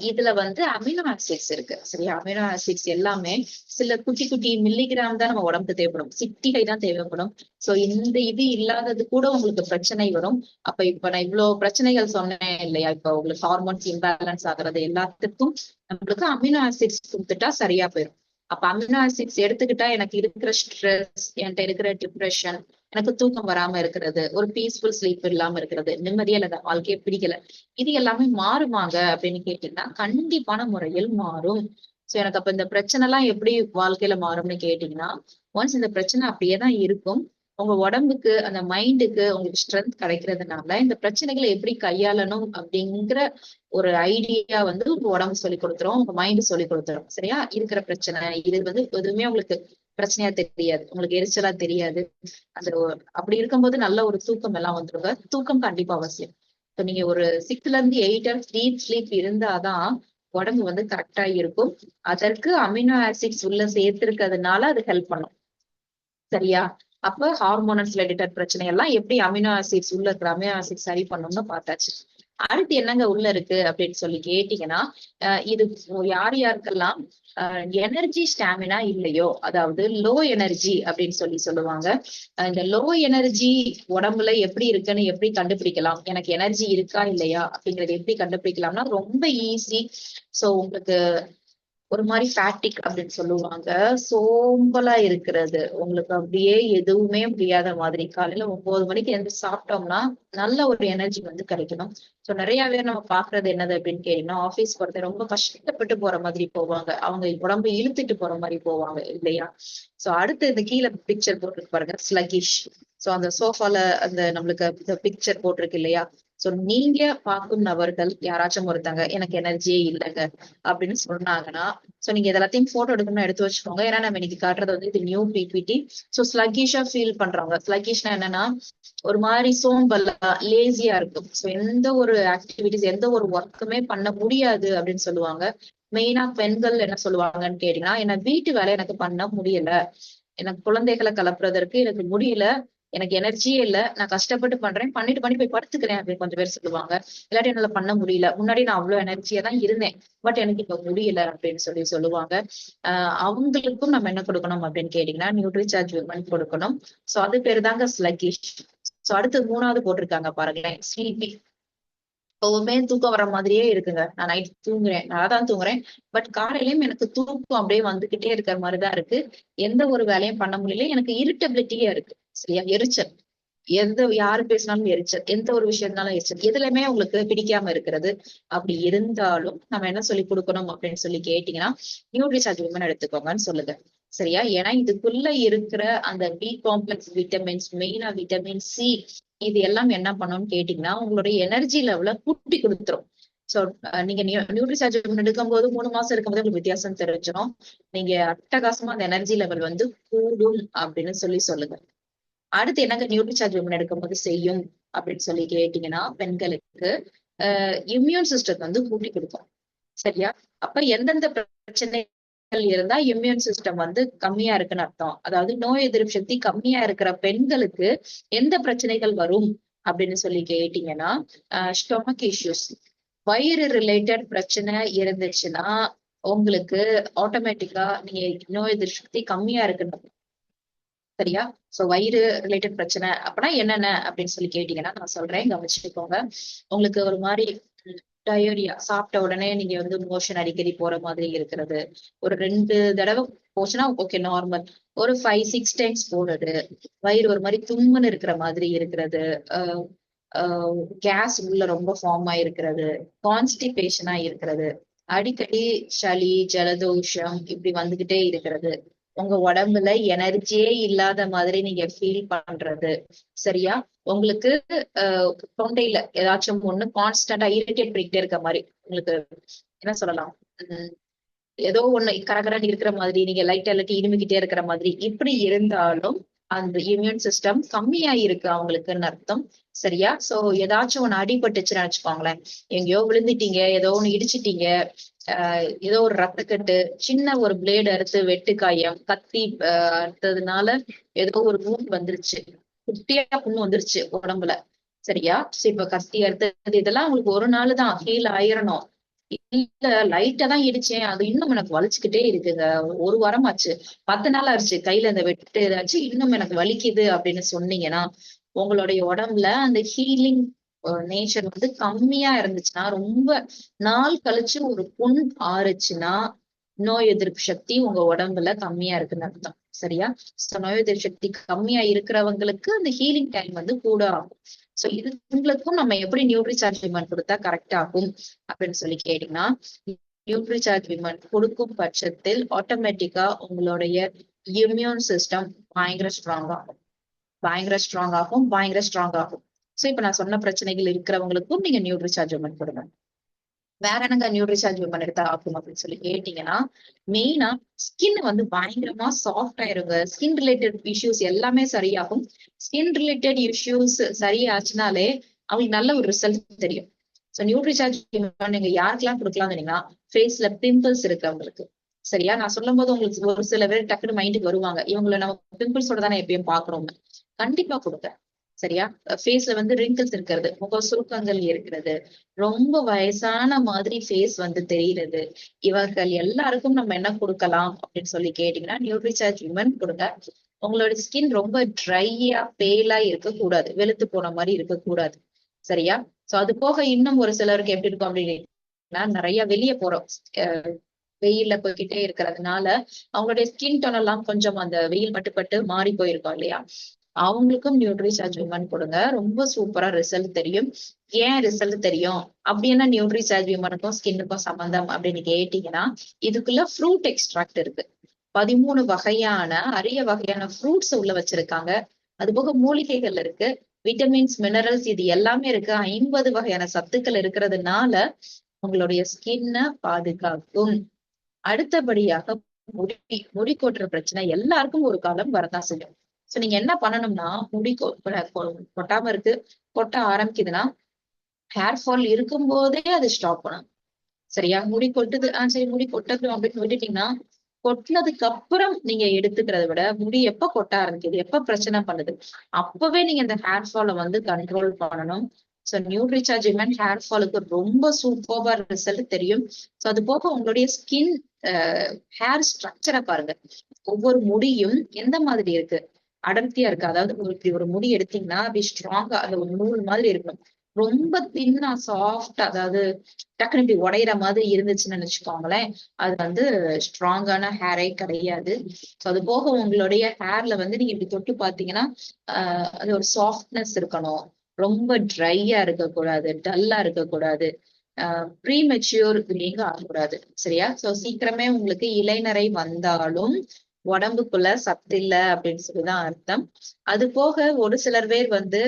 இதுல வந்து அமினோ ஆசிட்ஸ் இருக்கு. சரியா? அமினோ ஆசிட்ஸ் எல்லாமே சில குட்டி குட்டி மில்லிகிராம் தான் நம்ம உடம்புக்கு தேவைப்படும், சிட்டிகை தான் தேவைப்படும். சோ இந்த இது இல்லாதது கூட உங்களுக்கு பிரச்சனை வரும். அப்ப இப்ப நான் இவ்வளவு பிரச்சனைகள் சொன்னேன் இல்லையா? இப்ப உங்களுக்கு ஹார்மோன்ஸ் இம்பேலன்ஸ் ஆகுறது எல்லாத்துக்கும் நம்மளுக்கு அமினோ ஆசிட்ஸ் கொடுத்துட்டா சரியா போயிடும். அப்ப அமினோ ஆசிட்ஸ் எடுத்துக்கிட்டா எனக்கு இருக்கிற ஸ்ட்ரெஸ், என்கிட்ட இருக்கிற டிப்ரெஷன், எனக்கு தூக்கம் வராம இருக்கிறது, ஒரு பீஸ்ஃபுல் ஸ்லீப் இல்லாம இருக்கிறது, நிம்மதியா இல்ல வாழ்க்கையை பிடிக்கல, இது எல்லாமே மாறுமாங்க அப்படின்னு கேட்டீங்கன்னா கண்டிப்பான முறையில் மாறும். சோ எனக்கு அப்ப இந்த பிரச்சனை எல்லாம் எப்படி வாழ்க்கையில மாறும்னு கேட்டீங்கன்னா, ஒன்ஸ் இந்த பிரச்சனை அப்படியேதான் இருக்கும். உங்க உடம்புக்கு அந்த மைண்டுக்கு உங்களுக்கு ஸ்ட்ரென்த் கிடைக்கிறதுனால இந்த பிரச்சனைகளை எப்படி கையாளணும் அப்படிங்கிற ஒரு ஐடியா வந்து உங்க உடம்பு சொல்லி கொடுத்துரும், உங்க மைண்ட் சொல்லி கொடுத்துரும். சரியா? இருக்கிற பிரச்சனை இது வந்து எதுவுமே உங்களுக்கு பிரச்சனையா தெரியாது, உங்களுக்கு எரிச்சலா தெரியாது. அந்த அப்படி இருக்கும்போது நல்ல ஒரு தூக்கம் எல்லாம் வந்துருங்க. தூக்கம் கண்டிப்பா அவசியம். இப்ப நீங்க ஒரு 6 to 8 hours டீப் ஸ்லீப் இருந்தாதான் உடம்பு வந்து கரெக்டா இருக்கும். அதற்கு அமினோ ஆசிட்ஸ் உள்ள சேர்த்திருக்கிறதுனால அது ஹெல்ப் பண்ணும். சரியா? அப்ப ஹார்மோனல்ஸ் ரிலேட்டட் பிரச்சனை எல்லாம் எப்படி அமினோ ஆசிட்ஸ் உள்ள இருக்கிற அமினோ ஆசிட்ஸ் சரி பண்ணணும்னு பார்த்தாச்சு. அடுத்து என்னங்க உள்ள இருக்கு அப்படின்னு சொல்லி கேட்டீங்கன்னா இது யார் யாருக்கெல்லாம் எனர்ஜி ஸ்டாமினா இல்லையோ, அதாவது லோ எனர்ஜி அப்படின்னு சொல்லுவாங்க. இந்த லோ எனர்ஜி உடம்புல எப்படி இருக்குன்னு எப்படி கண்டுபிடிக்கலாம், எனக்கு எனர்ஜி இருக்கா இல்லையா அப்படிங்கறது எப்படி கண்டுபிடிக்கலாம்னா ரொம்ப ஈஸி. சோ உங்களுக்கு ஒரு மாதிரி ஃபேட்டிக் அப்படின்னு சொல்லுவாங்க, சோம்பலா இருக்கிறது, உங்களுக்கு அப்படியே எதுவுமே முடியாத மாதிரி, காலையில 9 மணிக்கு எழுந்து சாப்பிட்டோம்னா நல்ல ஒரு எனர்ஜி வந்து கிடைக்கணும். சோ நிறைய பேர் நம்ம பாக்குறது என்னது அப்படின்னு கேட்டீங்கன்னா, ஆபீஸ் போறது ரொம்ப கஷ்டப்பட்டு போற மாதிரி போவாங்க, அவங்க உடம்பு இழுத்துட்டு போற மாதிரி போவாங்க இல்லையா? சோ அடுத்து இந்த கீழே பிக்சர் போட்டிருக்கு பாருங்க, ஸ்லகிஷ். சோ அந்த சோஃபால அந்த நம்மளுக்கு பிக்சர் போட்டிருக்கு இல்லையா? சோ நீங்க பார்க்கும் நபர்கள் யாராச்சும் ஒருத்தங்க எனக்கு எனர்ஜியே இல்லைங்க அப்படின்னு சொன்னாங்கன்னா, சோ நீங்க இதெல்லாத்தையும் போட்டோ எடுக்கணும்னு எடுத்து வச்சுக்கோங்க. ஏன்னா நம்ம இன்னைக்கு காட்டுறது வந்து இது நியூ பிபிடி. சோ ஸ்லகிஷா ஃபீல் பண்றாங்க. ஸ்லகிஷ்னா என்னன்னா ஒரு மாதிரி சோம்பலா லேசியா இருக்கும். சோ எந்த ஒரு ஆக்டிவிட்டிஸ் எந்த ஒரு ஒர்க்குமே பண்ண முடியாது அப்படின்னு சொல்லுவாங்க. மெயினா பெண்கள் என்ன சொல்லுவாங்கன்னு கேட்டீங்கன்னா, என்ன வீட்டு வேலை எனக்கு பண்ண முடியல, எனக்கு குழந்தைகளை கலப்புறதற்கு எனக்கு முடியல, எனக்கு எனர்ஜியே இல்ல, நான் கஷ்டப்பட்டு பண்றேன், பண்ணி போய் படுத்துக்கிறேன் அப்படின்னு கொஞ்சம் பேர் சொல்லுவாங்க. இல்லாட்டி என்னால பண்ண முடியல, முன்னாடி நான் அவ்வளவு எனர்ஜியா தான் இருந்தேன், பட் எனக்கு இப்ப முடியல அப்படின்னு சொல்லுவாங்க. அவங்களுக்கும் நம்ம என்ன கொடுக்கணும் அப்படின்னு கேட்டீங்கன்னா நியூட்ரிசார்ஜ் விமன் கொடுக்கணும். சோ அது பேரு தாங்க ஸ்லகிஷ். சோ அடுத்து 3வது போட்டிருக்காங்க பாருங்களேன், ஸ்லீப்பி. எப்பவுமே தூக்கம் வர மாதிரியே இருக்குங்க, நான் நைட் தூங்குறேன், நல்லா தான் தூங்குறேன், பட் காலையிலயும் எனக்கு தூக்கம் அப்படியே வந்துகிட்டே இருக்கிற மாதிரிதான் இருக்கு, எந்த ஒரு வேலையும் பண்ண முடியல, எனக்கு இரிட்டபிலிட்டியா இருக்கு. சரியா? எரிச்சல், யாரு பேசினாலும் எரிச்சல், எந்த ஒரு விஷயம்னாலும் எரிச்சல், எதுலையுமே உங்களுக்கு பிடிக்காம இருக்கிறது. அப்படி இருந்தாலும் நம்ம என்ன சொல்லி கொடுக்கணும் அப்படின்னு சொல்லி கேட்டீங்கன்னா நியூட்ரிசார்ஜ் விமன் எடுத்துக்கோங்கன்னு சொல்லுங்க. சரியா? ஏன்னா இதுக்குள்ள இருக்கிற அந்த பி காம்ப்ளெக்ஸ் விட்டமின்ஸ், மெயினா விட்டமின் சி, இது எல்லாம் என்ன பண்ணணும்னு கேட்டீங்கன்னா உங்களுடைய எனர்ஜி லெவல கூட்டி கொடுத்துரும். சோ நீங்க நியூட்ரிசார்ஜ் விமன் எடுக்கும் போது 3 மாசம் இருக்கும்போது உங்களுக்கு வித்தியாசம் தெரிஞ்சிடும். நீங்க அட்டகாசமா அந்த எனர்ஜி லெவல் வந்து கூடும் அப்படின்னு சொல்லுங்க. அடுத்து என்னங்க நியூட்ரிசார்ஜ் விமன் எடுக்கும்போது செய்யும் அப்படின்னு சொல்லி கேட்டீங்கன்னா, பெண்களுக்கு இம்யூன் சிஸ்டத்தை வந்து கூட்டி கொடுக்கும். சரியா? அப்ப எந்தெந்த பிரச்சனைகள் இருந்தா இம்யூன் சிஸ்டம் வந்து கம்மியா இருக்குன்னு அர்த்தம், அதாவது நோய் எதிர்ப்பு சக்தி கம்மியா இருக்கிற பெண்களுக்கு எந்த பிரச்சனைகள் வரும் அப்படின்னு சொல்லி கேட்டீங்கன்னா ஸ்டொமக் இஷ்யூஸ், வயிறு ரிலேட்டட் பிரச்சனை இருந்துச்சுன்னா உங்களுக்கு ஆட்டோமேட்டிக்கா நீங்க நோய் எதிர்ப்பு சக்தி கம்மியா இருக்குன்னு. சரியா? சோ வயிறு ரிலேட்டட் பிரச்சனை அப்படின்னா என்னென்ன அப்படின்னு சொல்லி கேட்டீங்கன்னா நான் சொல்றேன், கவனிச்சுக்கோங்க. உங்களுக்கு ஒரு மாதிரி டயோரியா, சாப்பிட்ட உடனே நீங்க வந்து மோஷன் அடிக்கடி போற மாதிரி இருக்கிறது, ஒரு 2 தடவை போச்சுன்னா ஓகே நார்மல், ஒரு 5-6 டைம்ஸ் போடுறது, வயிறு ஒரு மாதிரி தும்முன்னு இருக்கிற மாதிரி இருக்கிறது, கேஸ் உள்ள ரொம்ப ஃபார்ம் ஆயிருக்கிறது, கான்ஸ்டிபேஷனா இருக்கிறது, அடிக்கடி சளி ஜலதோஷம் இப்படி வந்துகிட்டே இருக்கிறது, உங்க உடம்புல எனர்ஜியே இல்லாத மாதிரி நீங்க ஃபீல் பண்றது. சரியா? உங்களுக்கு தொண்டையில ஏதாச்சும் ஒண்ணு கான்ஸ்டன்டா இரிட்டேட் பண்ணிக்கிட்டே இருக்க மாதிரி, உங்களுக்கு என்ன சொல்லலாம், ஏதோ ஒண்ணு கரகரன்னு இருக்கிற மாதிரி, நீங்க லைட்டா இல்லாட்டி இருமிக்கிட்டே இருக்கிற மாதிரி இப்படி இருந்தாலும் அந்த இம்யூன் சிஸ்டம் கம்மியா இருக்கு அவங்களுக்குன்னு அர்த்தம். சரியா? சோ ஏதாச்சும் ஒண்ணு அடிபட்டுச்சுன்னு வச்சுக்கோங்களேன், எங்கேயோ விழுந்துட்டீங்க, ஏதோ ஒண்ணு இடிச்சிட்டீங்க, ஏதோ ஒரு ரத்தக்கட்டு, சின்ன ஒரு பிளேடு அறுத்து வெட்டுக்காயம், கத்தி அறுத்ததுனால ஏதோ ஒரு wound வந்துருச்சு, குட்டியா புண்ணு வந்துருச்சு உடம்புல. சரியா? சோ இப்ப கத்தி அறுத்தது இதெல்லாம் உங்களுக்கு ஒரு நாள் தான் ஹீல் ஆயிரணும். இல்ல லைட்டா தான் இடிச்சேன், அது இன்னும் எனக்கு வலிச்சுக்கிட்டே இருக்குங்க, ஒரு வாரமாச்சு, 10 நாள் ஆச்சு கையில இந்த வெட்டு ஏதாச்சு இன்னும் எனக்கு வலிக்குது அப்படின்னு சொன்னீங்கன்னா, உங்களுடைய உடம்புல அந்த ஹீலிங் நேச்சர் வந்து கம்மியா இருந்துச்சுன்னா, ரொம்ப நாள் கழிச்சு ஒரு புண் ஆறுச்சுன்னா, நோய் எதிர்ப்பு சக்தி உங்க உடம்புல கம்மியா இருக்குன்னு அர்த்தம். சரியா? சோ நோய் எதிர்ப்பு சக்தி கம்மியா இருக்கிறவங்களுக்கு அந்த ஹீலிங் டைம் வந்து கூட ஆகும். சோ இது உங்களுக்கும் நம்ம எப்படி நியூட்ரிசார்ஜ் விமன் கொடுத்தா கரெக்ட் ஆகும் அப்படின்னு சொல்லி கேட்டீங்கன்னா, நியூட்ரிசார்ஜ் விமன் கொடுக்கும் பட்சத்தில் ஆட்டோமேட்டிக்கா உங்களுடைய இம்யூன் சிஸ்டம் பயங்கர ஸ்ட்ராங் ஆகும், பயங்கர ஸ்ட்ராங் ஆகும், பயங்கர ஸ்ட்ராங் ஆகும். சோ இப்ப நான் சொன்ன பிரச்சனைகள் இருக்கிறவங்களுக்கும் நீங்க நியூட்ரிசார்ஜ் விமன் கொடுங்க. வேற என்னங்க நியூட்ரிசார்ஜ் விமன் எடுத்தா ஆகும் அப்படின்னு சொல்லி கேட்டீங்கன்னா, மெயினா ஸ்கின் வந்து பயங்கரமா சாஃப்ட் ஆயிருங்க. ஸ்கின் ரிலேட்டட் இஷ்யூஸ் எல்லாமே சரியாகும். ஸ்கின் ரிலேட்டட் இஷ்யூஸ் சரியாச்சுனாலே அவங்களுக்கு நல்ல ஒரு ரிசல்ட் தெரியும். சோ நியூட்ரிசார்ஜ் விமன் நீங்க யாருக்கெல்லாம் கொடுக்கலாம்னு ஃபேஸ்ல பிம்பிள்ஸ் இருக்கிறவங்களுக்கு. சரியா? நான் சொல்லும் போது உங்களுக்கு ஒரு சில பேர் டக்குனு மைண்டுக்கு வருவாங்க, இவங்களை நம்ம பிம்பிள்ஸோட தானே எப்பயும் பாக்குறோம். கண்டிப்பா கொடுங்க. சரியா? ஃபேஸ்ல வந்து ரிங்கிள்ஸ் இருக்கிறது, முக சுருக்கங்கள் இருக்கிறது, ரொம்ப வயசான மாதிரி ஃபேஸ் வந்து தெரியுறது, இவர்கள் எல்லாருக்கும் நம்ம என்ன கொடுக்கலாம் அப்படின்னு சொல்லி கேட்டீங்கன்னா, நியூட்ரிசார்ஜ் விமன் கொடுங்க. உங்களோட ஸ்கின் ரொம்ப ட்ரையா பேலா இருக்கக்கூடாது, வெளுத்து போன மாதிரி இருக்கக்கூடாது. சரியா? சோ அது போக இன்னும் ஒரு சிலருக்கு எப்படி இருக்கும் அப்படின்னா, நிறைய வெளியே போறோம், வெயில்ல போய்கிட்டே இருக்கிறதுனால அவங்களுடைய ஸ்கின் டோன் எல்லாம் கொஞ்சம் அந்த வெயில் பட்டு மாறி போயிருக்கோம் இல்லையா, அவங்களுக்கும் நியூட்ரிசார்ஜ் விமன் கொடுங்க. ரொம்ப சூப்பரா ரிசல்ட் தெரியும். ஏன் ரிசல்ட் தெரியும் அப்படின்னா, நியூட்ரிசார்ஜ் விமனுக்கும் ஸ்கின்னுக்கும் சம்பந்தம் அப்படின்னு கேட்டீங்கன்னா, இதுக்குள்ள ஃப்ரூட் எக்ஸ்ட்ராக்ட் இருக்கு. 13 வகையான அரிய வகையான ஃப்ரூட்ஸ் உள்ள வச்சிருக்காங்க. அது போக மூலிகைகள் இருக்கு, விட்டமின்ஸ், மினரல்ஸ் இது எல்லாமே இருக்கு. 50 வகையான சத்துக்கள் இருக்கிறதுனால உங்களுடைய ஸ்கின்ன பாதுகாக்கும். அடுத்தபடியாக முடி முடி கொட்டுற பிரச்சனை எல்லாருக்கும் ஒரு காலம் வரதான் செய்யும். சோ நீங்க என்ன பண்ணணும்னா, முடி கொட்டாம இருக்கு, கொட்ட ஆரம்பிக்குதுன்னா, ஹேர் ஃபால் இருக்கும் போதே அது ஸ்டாப் பண்ணணும். சரியா? முடி கொட்டுது, சரி முடி கொட்டட்டும் அப்படின்னு விட்டுட்டீங்கன்னா, கொட்டினதுக்கு அப்புறம் நீங்க எடுத்துக்கிறத விட, முடி எப்ப கொட்ட ஆரம்பிக்குது, எப்ப பிரச்சனை பண்ணுது, அப்பவே நீங்க இந்த ஹேர் ஃபாலை வந்து கண்ட்ரோல் பண்ணணும். சோ நியூட்ரிசார்ஜ் விமன் ஹேர் ஃபாலுக்கு ரொம்ப சூப்பர்வா ரிசல்ட் தெரியும். சோ அது போக உங்களுடைய ஸ்கின் ஹேர் ஸ்ட்ரக்சரை பாருங்க, ஒவ்வொரு முடியும் எந்த மாதிரி இருக்கு, அடர்த்தியா இருக்கு. அதாவது இப்படி ஒரு முடி எடுத்தீங்கன்னா அப்படி ஸ்ட்ராங்கா அந்த ஒரு நூல் மாதிரி இருக்கணும். ரொம்ப தின்னா சாஃப்டா, அதாவது டக்குனு இப்படி உடையிற மாதிரி இருந்துச்சுன்னு நினைச்சுக்கோங்களேன், அது வந்து ஸ்ட்ராங்கான ஹேரே கிடையாது. ஸோ அது போக உங்களுடைய ஹேர்ல வந்து நீங்க இப்படி தொட்டு பாத்தீங்கன்னா, அது ஒரு சாஃப்ட்னஸ் இருக்கணும், ரொம்ப ட்ரையா இருக்கக்கூடாது, டல்லா இருக்கக்கூடாது, ப்ரீமெச்சூர் நீங்க ஆகக்கூடாது. சரியா? சோ சீக்கிரமே உங்களுக்கு இளைநரை வந்தாலும் உடம்புக்குள்ள சத்து இல்ல அப்படின்னு சொல்லிதான் அர்த்தம். அது போக ஒரு சிலர் பேர் வந்து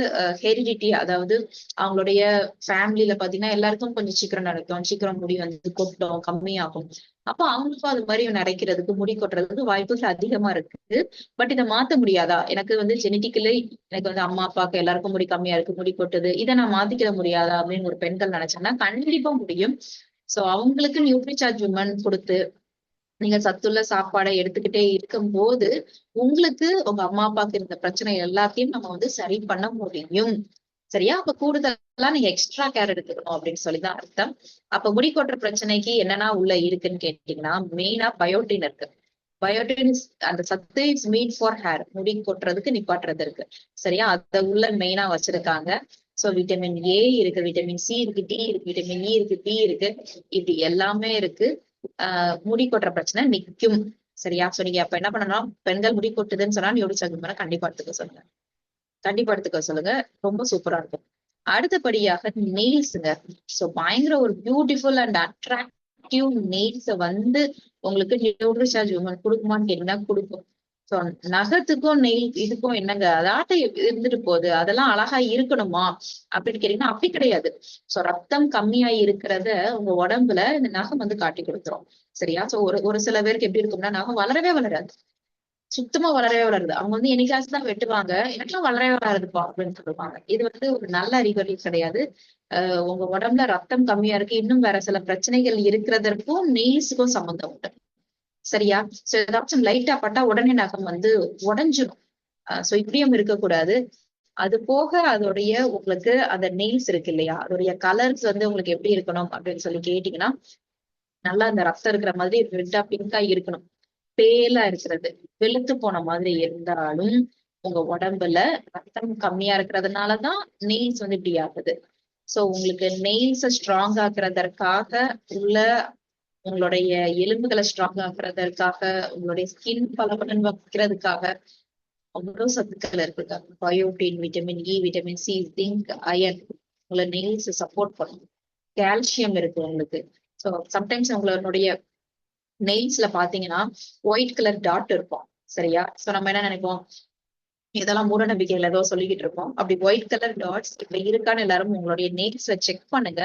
ஹெரிடிட்டி, அதாவது அவங்களுடைய ஃபேமிலில பாத்தீங்கன்னா எல்லாருக்கும் கொஞ்சம் சீக்கிரம் நடக்கும், சீக்கிரம் முடி வந்து கொட்டும், கம்மியாகும். அப்ப அவங்களுக்கும் அது மாதிரி நரைக்கிறதுக்கு, முடி கொட்டுறதுக்கு வாய்ப்புகள் அதிகமா இருக்கு. பட் இதை மாத்த முடியாதா, எனக்கு வந்து ஜெனட்டிக்கலி எனக்கு வந்து அம்மா அப்பாவுக்கு எல்லாருக்கும் முடி கம்மியா இருக்கு, முடி கொட்டுது, இதை நான் மாத்திக்கிற முடியாதா அப்படின்னு ஒரு பெண்கள் நினைச்சாங்கன்னா கண்டிப்பா முடியும். சோ அவங்களுக்கு நியூட்ரிசார்ஜ் விமன் கொடுத்து நீங்க சத்துள்ள சாப்பாடை எடுத்துக்கிட்டே இருக்கும் போது, உங்களுக்கு உங்க அம்மா அப்பாவுக்கு இருந்த பிரச்சனை எல்லாத்தையும் நம்ம வந்து சரி பண்ண முடியும். சரியா? அப்ப கூடுதலா நீங்க எக்ஸ்ட்ரா கேர் எடுத்துக்கணும் அப்படின்னு சொல்லிதான் அர்த்தம். அப்ப முடி கொட்டுற பிரச்சனைக்கு என்னன்னா உள்ள இருக்குன்னு கேட்டீங்கன்னா, மெயினா பயோட்டின் இருக்கு. பயோட்டின் அந்த சத்து இஸ் மீட் ஃபார் ஹேர், முடி கொட்டுறதுக்கு நிப்பாட்டுறது இருக்கு. சரியா? அத உள்ள மெயினா வச்சிருக்காங்க. சோ விட்டமின் ஏ இருக்கு, விட்டமின் சி இருக்கு, டி இருக்கு, விட்டமின் இ இருக்கு, பி இருக்கு, இப்படி எல்லாமே இருக்கு. முடி கொட்டுற பிரச்சனை நிக்கும். சரியா? சோ நீங்க அப்ப என்ன பண்ணணும், பெண்கள் முடி கொட்டுதுன்னு சொன்னா நியூட்ரிசார்ஜ் விமனை கண்டிப்பா எடுத்துக்க சொல்லுங்க, கண்டிப்பா எடுத்துக்க சொல்லுங்க. ரொம்ப சூப்பரா இருக்கும். அடுத்தபடியாக நெயில்ஸ்ங்க. சோ பயங்கர ஒரு பியூட்டிஃபுல் அண்ட் அட்ராக்டிவ் நெயில்ஸ் வந்து உங்களுக்கு நியூட்ரிசார்ஜ் விமன் கொடுக்குமான்னு கேட்டீங்கன்னா கொடுக்கும். சோ நகத்துக்கும் நெயில் இதுக்கும் என்னங்க அதாட்ட இருந்துட்டு போகுது, அதெல்லாம் அழகா இருக்கணுமா அப்படின்னு கேட்டீங்கன்னா அப்படி கிடையாது. சோ ரத்தம் கம்மியா இருக்கிறத உங்க உடம்புல இந்த நகம் வந்து காட்டி கொடுத்துரும். சரியா? சோ ஒரு ஒரு சில பேருக்கு எப்படி இருக்கும்னா, நகம் வளரவே வளராது, சுத்தமா வளரவே வளருது. அவங்க வந்து என்னைக்காச்சும் தான் வெட்டுவாங்க. எனக்கெல்லாம் வளரவே வளருதுப்பா அப்படின்னு சொல்லுவாங்க. இது வந்து ஒரு நல்ல அறிகுறி கிடையாது. உங்க உடம்புல ரத்தம் கம்மியா இருக்கு. இன்னும் வேற சில பிரச்சனைகள் இருக்கிறதற்கும் நெயில்ஸுக்கும் சம்மந்தம் உண்டு. சரியா? சோ ஏதாச்சும் லைட்டா பட்டா உடனே நகம் வந்து உடைஞ்சிரும். சோ இப்படியும் இருக்கக்கூடாது. அது போக அதோடைய உங்களுக்கு அந்த நெயில்ஸ் இருக்கு இல்லையா? அதோடைய கலர்ஸ் வந்து உங்களுக்கு எப்படி இருக்கணும் அப்படின்னு சொல்லி கேட்டீங்கன்னா, நல்லா அந்த ரத்தம் இருக்கிற மாதிரி ரெட்டா, பிங்கா இருக்கணும். பேலா இருக்கிறது. வெளுத்து போன மாதிரி இருந்தாலும், உங்க உடம்புல ரத்தம் கம்மியா இருக்கிறதுனாலதான் நெயில்ஸ் வந்து இப்படி ஆகுது. சோ உங்களுக்கு நெயில்ஸ ஸ்ட்ராங் ஆக்குறதற்காக உள்ள உங்களுடைய எலும்புகளை ஸ்ட்ராங் ஆக்குறதற்காக, உங்களுடைய ஸ்கின் பளபளன்னு வைக்கிறதுக்காக அவ்வளவு சத்துக்கள் இருக்குங்க. Biotin, vitamin E, vitamin C, zinc, iron உங்களை நெயில்ஸ் சப்போர்ட் பண்ணும். கால்சியம் இருக்கு உங்களுக்கு. சோ சம்டைம்ஸ் உங்களுடைய நெயில்ஸ்ல பாத்தீங்கன்னா ஒயிட் கலர் டாட் இருக்கும். சரியா? சோ நம்ம என்ன நினைப்போம், இதெல்லாம் மூட நம்பிக்கைகள் ஏதோ சொல்லிக்கிட்டு இருக்கோம். அப்படி ஒயிட் கலர் டாட்ஸ் இப்ப இருக்கான்னு எல்லாரும் உங்களுடைய நெயில்ஸ்ல செக் பண்ணுங்க.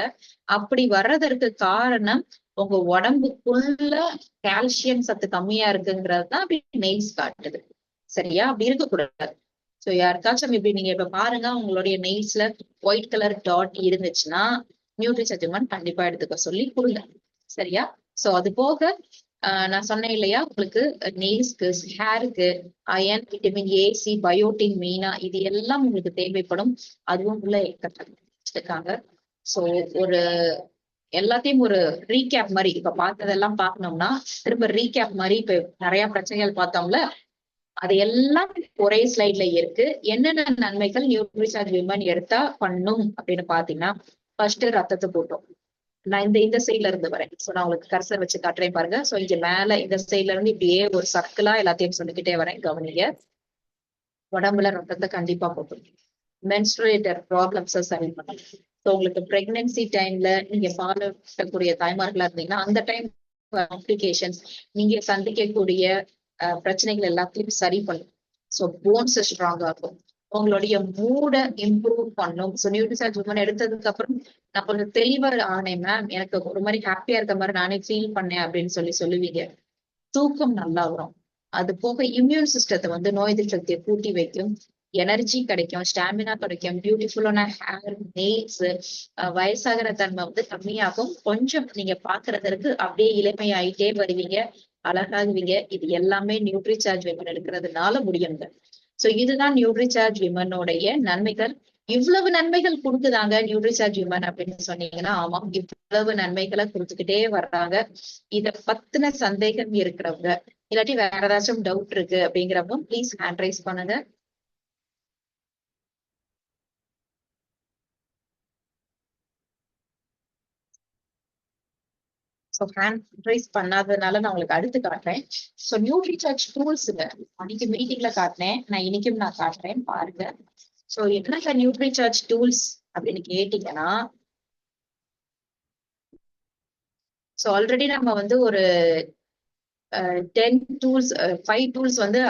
அப்படி வர்றதற்கு காரணம் உங்க உடம்புக்குள்ள கால்சியம் சத்து கம்மியா இருக்குங்கிறது தான் அப்படி நெயில்ஸ் காட்டுது. சரியா? அப்படி இருக்கக்கூடாது. சோ யாருக்காச்சும் இப்படி நீங்க இப்ப பாருங்க, உங்களுடைய நெயில்ஸ்ல ஒயிட் கலர் டாட் இருந்துச்சுன்னா நியூட்ரி சப்ளிமெண்ட் கண்டிப்பா எடுத்துக்க சொல்லி கொடுங்க. சரியா? சோ அது போக நான் சொன்னேன் இல்லையா, உங்களுக்கு நெயில்ஸ்க்கு, ஹேருக்கு iron, vitamin A, C, biotin மெயினா இது எல்லாம் உங்களுக்கு தேவைப்படும். அதுவும் உள்ள இருக்காங்க. சோ ஒரு எல்லாத்தையும் ஒரு ரீகேப் மாதிரி இப்ப பார்த்ததெல்லாம் பார்க்கணும்னா திரும்ப ரீகேப் மாதிரி இப்ப நிறைய பிரச்சனைகள் பார்த்தோம்ல, அது எல்லாம் ஒரே ஸ்லைட்ல இருக்கு. என்னென்ன நன்மைகள் நியூட்ரிசார்ஜ் விமன் எடுத்தா பண்ணும் அப்படின்னு பாத்தீங்கன்னா, ஃபர்ஸ்ட் ரத்தத்தை கூட்டும். நான் இந்த சைட்ல இருந்து வரேன். சோ நான் உங்களுக்கு கர்சர் வச்சு காட்டுறேன் பாருங்க. சோ இங்க மேல இந்த சைட்ல இருந்து இப்படியே ஒரு சர்க்கிளா எல்லாத்தையும் சொல்லிக்கிட்டே வரேன், கவனிங்க. உடம்புல ரத்தத்தை கண்டிப்பா போட்டும். மென்ஸ்ட்ரேட்டர் ப்ராப்ளம்ஸை சரி பண்ணும். ஸோ உங்களுக்கு பிரெக்னன்சி டைம்ல நீங்க பாலூட்டக்கூடிய தாய்மார்களா இருந்தீங்கன்னா அந்த டைம் காம்ப்ளிகேஷன்ஸ் நீங்க சந்திக்கக்கூடிய பிரச்சனைகள் எல்லாத்தையும் சரி பண்ணும். ஸோ போன்ஸ் ஸ்ட்ராங் ஆகும். உங்களுடைய மூட இம்ப்ரூவ் பண்ணும். ஸோ நியூட்ரிசார்ஜ் விமன் எடுத்ததுக்கு அப்புறம் நான் கொஞ்சம் தெளிவா ஆனேன் மேம், எனக்கு ஒரு மாதிரி ஹாப்பியா இருக்க மாதிரி நானே ஃபீல் பண்ணேன் அப்படின்னு சொல்லுவீங்க. தூக்கம் நல்லா வரும். அது போக இம்யூன் சிஸ்டத்தை வந்து நோய் எதிர்ப்பு சக்தியை கூட்டி வைக்கும். எனர்ஜி கிடைக்கும், ஸ்டாமினா கிடைக்கும், பியூட்டிஃபுல்லான ஹேர், நெயில்ஸ், வயசாகிற தன்மை வந்து கம்மியாகும். கொஞ்சம் நீங்க பாக்குறதற்கு அப்படியே இளமையாயிட்டே வருவீங்க, அழகாகுவீங்க. இது எல்லாமே நியூட்ரிசார்ஜ் விமன் எடுக்கிறதுனால முடியுங்க. சோ இதுதான் நியூட்ரிசார்ஜ் விமனோடைய நன்மைகள். இவ்வளவு நன்மைகள் கொடுக்குதாங்க நியூட்ரிசார்ஜ் விமன் அப்படின்னு சொன்னீங்கன்னா, ஆமாம், இவ்வளவு நன்மைகளை கொடுத்துக்கிட்டே வர்றாங்க. இத பத்தின சந்தேகம் இருக்கிறவங்க, இல்லாட்டி வேற ஏதாச்சும் டவுட் இருக்கு அப்படிங்கிறப்போ ப்ளீஸ் ஹேண்ட் ரைஸ் பண்ணுங்க. ஸோ ஹேண்ட் ரைஸ் பண்ணாததுனால நான் உங்களுக்கு அடுத்து காட்டுறேன். ஸோ நியூட்ரிசார்ஜ் டூல்ஸுங்க, அன்னைக்கு மீட்டிங்ல காட்டினேன், நான் இன்னைக்கும் நான் காட்டுறேன் பாருங்க. ஸோ என்னங்க நியூட்ரிசார்ஜ் டூல்ஸ் அப்படின்னு கேட்டீங்கன்னா, ஸோ ஆல்ரெடி நம்ம வந்து ஒரு 10 டூல்ஸ் 5 டூல்ஸ் வந்து